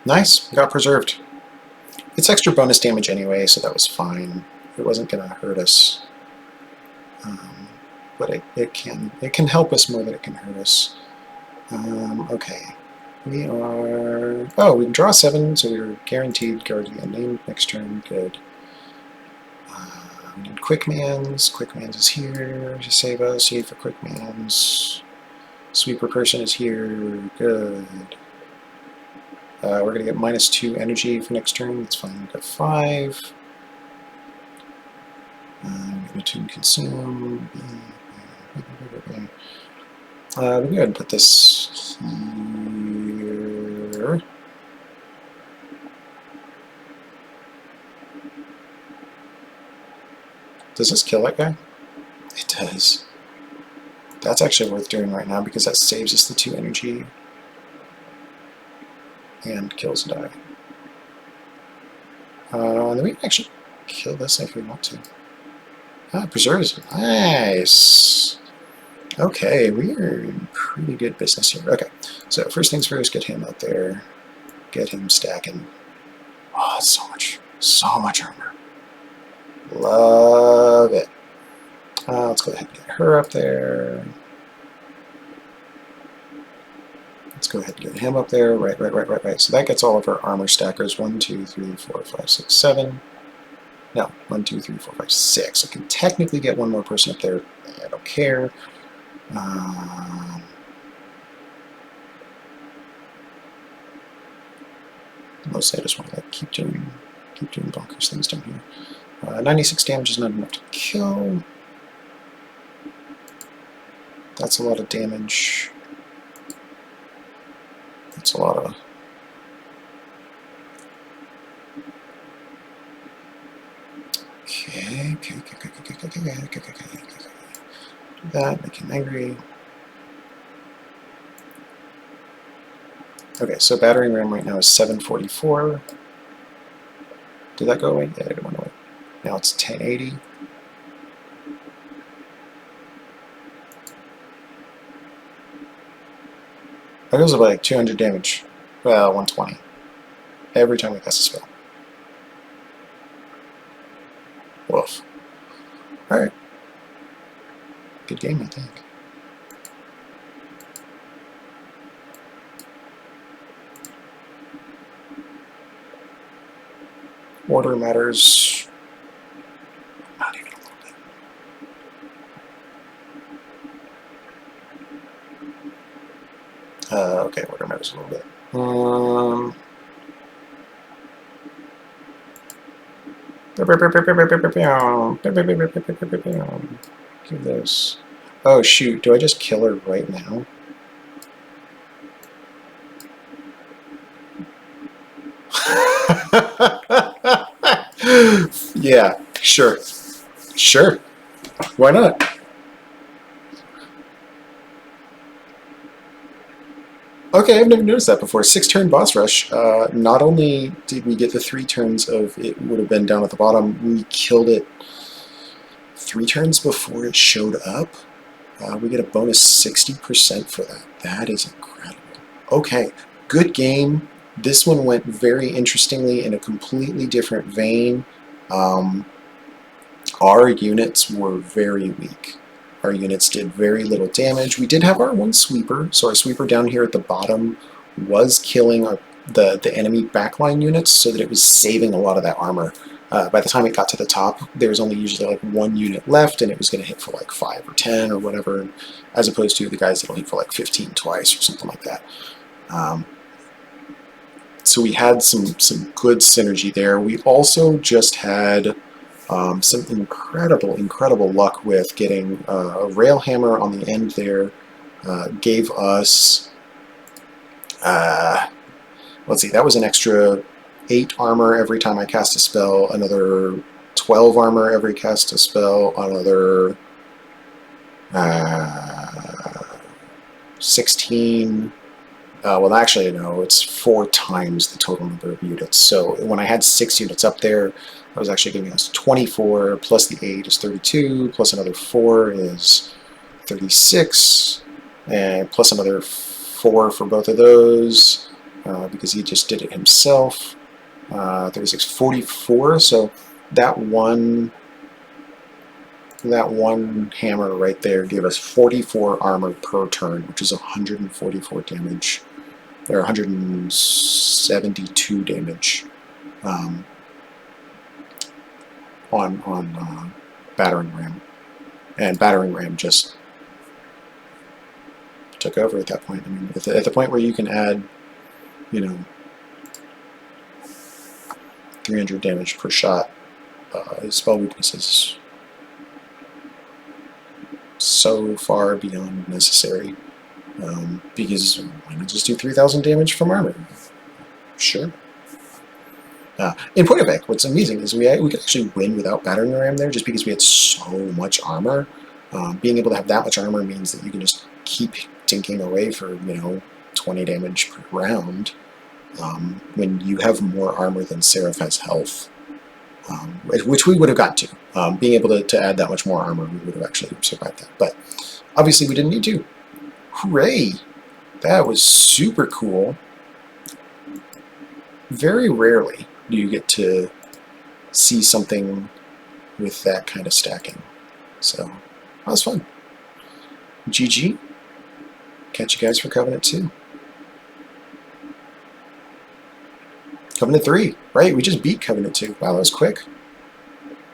Nice, got preserved. It's extra bonus damage anyway, so that was fine. It wasn't going to hurt us. But it can help us more than it can hurt us. Okay. We are... Oh, we can draw 7, so we're guaranteed Guardian name next turn. Good. We need Quick Mans. Quick Mans is here to save us. Save for Quick Mans. Sweeper Person is here. Good. We're going to get -2 energy for next turn. That's fine. We've got 5. I'm going to consume. We can go ahead and put this here. Does this kill that guy? It does. That's actually worth doing right now because that saves us the 2 energy. And kills die. Then we can actually kill this if we want to. Ah, preserves. Nice! Okay, we are in pretty good business here. Okay, so first things first, get him out there. Get him stacking. Oh, so much armor. Love it. Let's go ahead and get her up there. Let's go ahead and get him up there. Right. So that gets all of our armor stackers. 1, 2, 3, 4, 5, 6, 7. No, 1, 2, 3, 4, 5, 6. I can technically get one more person up there. I don't care. Mostly I just want to keep doing bonkers things down here. 96 damage is not enough to kill. That's a lot of damage. That's a lot of... Okay. Do that, make him angry. Okay, so Battering Ram right now is 744. Did that go away? Yeah, it went away. Now it's 1080. That goes up by like 200 damage. Well, 120. Every time we cast a spell. Woof. Alright. Good game, I think. Order matters not even a little bit. Okay, order matters a little bit. Give this. Oh shoot, do I just kill her right now? Yeah, sure. Sure. Why not? Okay, I've never noticed that before. 6-turn boss rush. Not only did we get the 3 turns of it would have been down at the bottom, we killed it 3 turns before it showed up. We get a bonus 60% for that. That is incredible. Okay, good game. This one went very interestingly in a completely different vein. Our units were very weak. Our units did very little damage. We did have our one sweeper, so our sweeper down here at the bottom was killing the enemy backline units so that it was saving a lot of that armor. By the time it got to the top, there was only usually like 1 unit left, and it was going to hit for like 5 or 10 or whatever, as opposed to the guys that'll hit for like 15 twice or something like that. So we had some good synergy there. We also just had some incredible luck with getting a rail hammer on the end there. Gave us, let's see, that was an extra 8 armor every time I cast a spell, another 12 armor every cast a spell, another 16. Well, actually, no, it's 4 times the total number of units. So when I had 6 units up there, I was actually giving us 24, plus the 8 is 32, plus another 4 is 36, and plus another 4 for both of those, because he just did it himself. 36, 44, so that one hammer right there gave us 44 armor per turn, which is 144 damage, or 172 damage on Battering Ram. And Battering Ram just took over at that point. I mean, at the point where you can add, you know, 300 damage per shot, his spell weakness is so far beyond necessary, because why not just do 3,000 damage from armor? Sure. In point of fact, what's amazing is we could actually win without Battering Ram there, just because we had so much armor. Being able to have that much armor means that you can just keep tinking away for, you know, 20 damage per round, when you have more armor than Seraph has health, which we would have got to. Being able to add that much more armor, we would have actually survived that. But obviously we didn't need to. Hooray! That was super cool. Very rarely do you get to see something with that kind of stacking. So that was fun. GG. Catch you guys for Covenant 2. Covenant 3, right? We just beat Covenant 2. Wow, that was quick.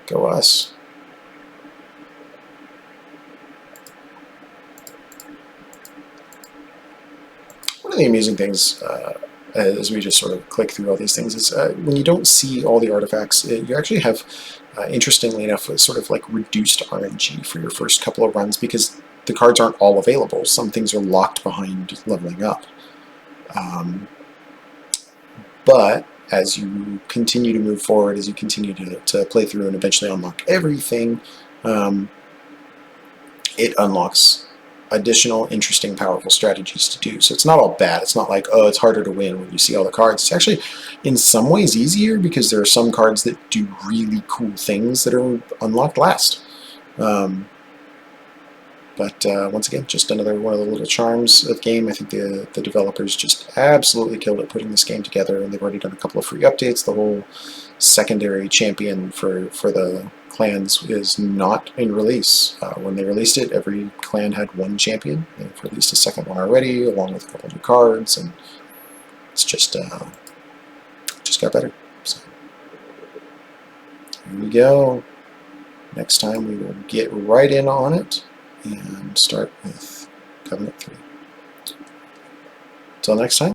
Go us. One of the amusing things, as we just sort of click through all these things, is when you don't see all the artifacts, you actually have, interestingly enough, sort of like reduced RNG for your first couple of runs, because the cards aren't all available. Some things are locked behind leveling up. But as you continue to move forward, as you continue to play through and eventually unlock everything, it unlocks additional interesting, powerful strategies to do. So it's not all bad. It's not like, oh, it's harder to win when you see all the cards. It's actually, in some ways, easier because there are some cards that do really cool things that are unlocked last. But once again, just another one of the little charms of the game. I think the developers just absolutely killed it putting this game together, and they've already done a couple of free updates. The whole secondary champion for the clans is not in release. When they released it, every clan had one champion. They've released a second one already, along with a couple new cards, and it's just got better. So here we go. Next time we will get right in on it and start with Covenant 3. Until next time.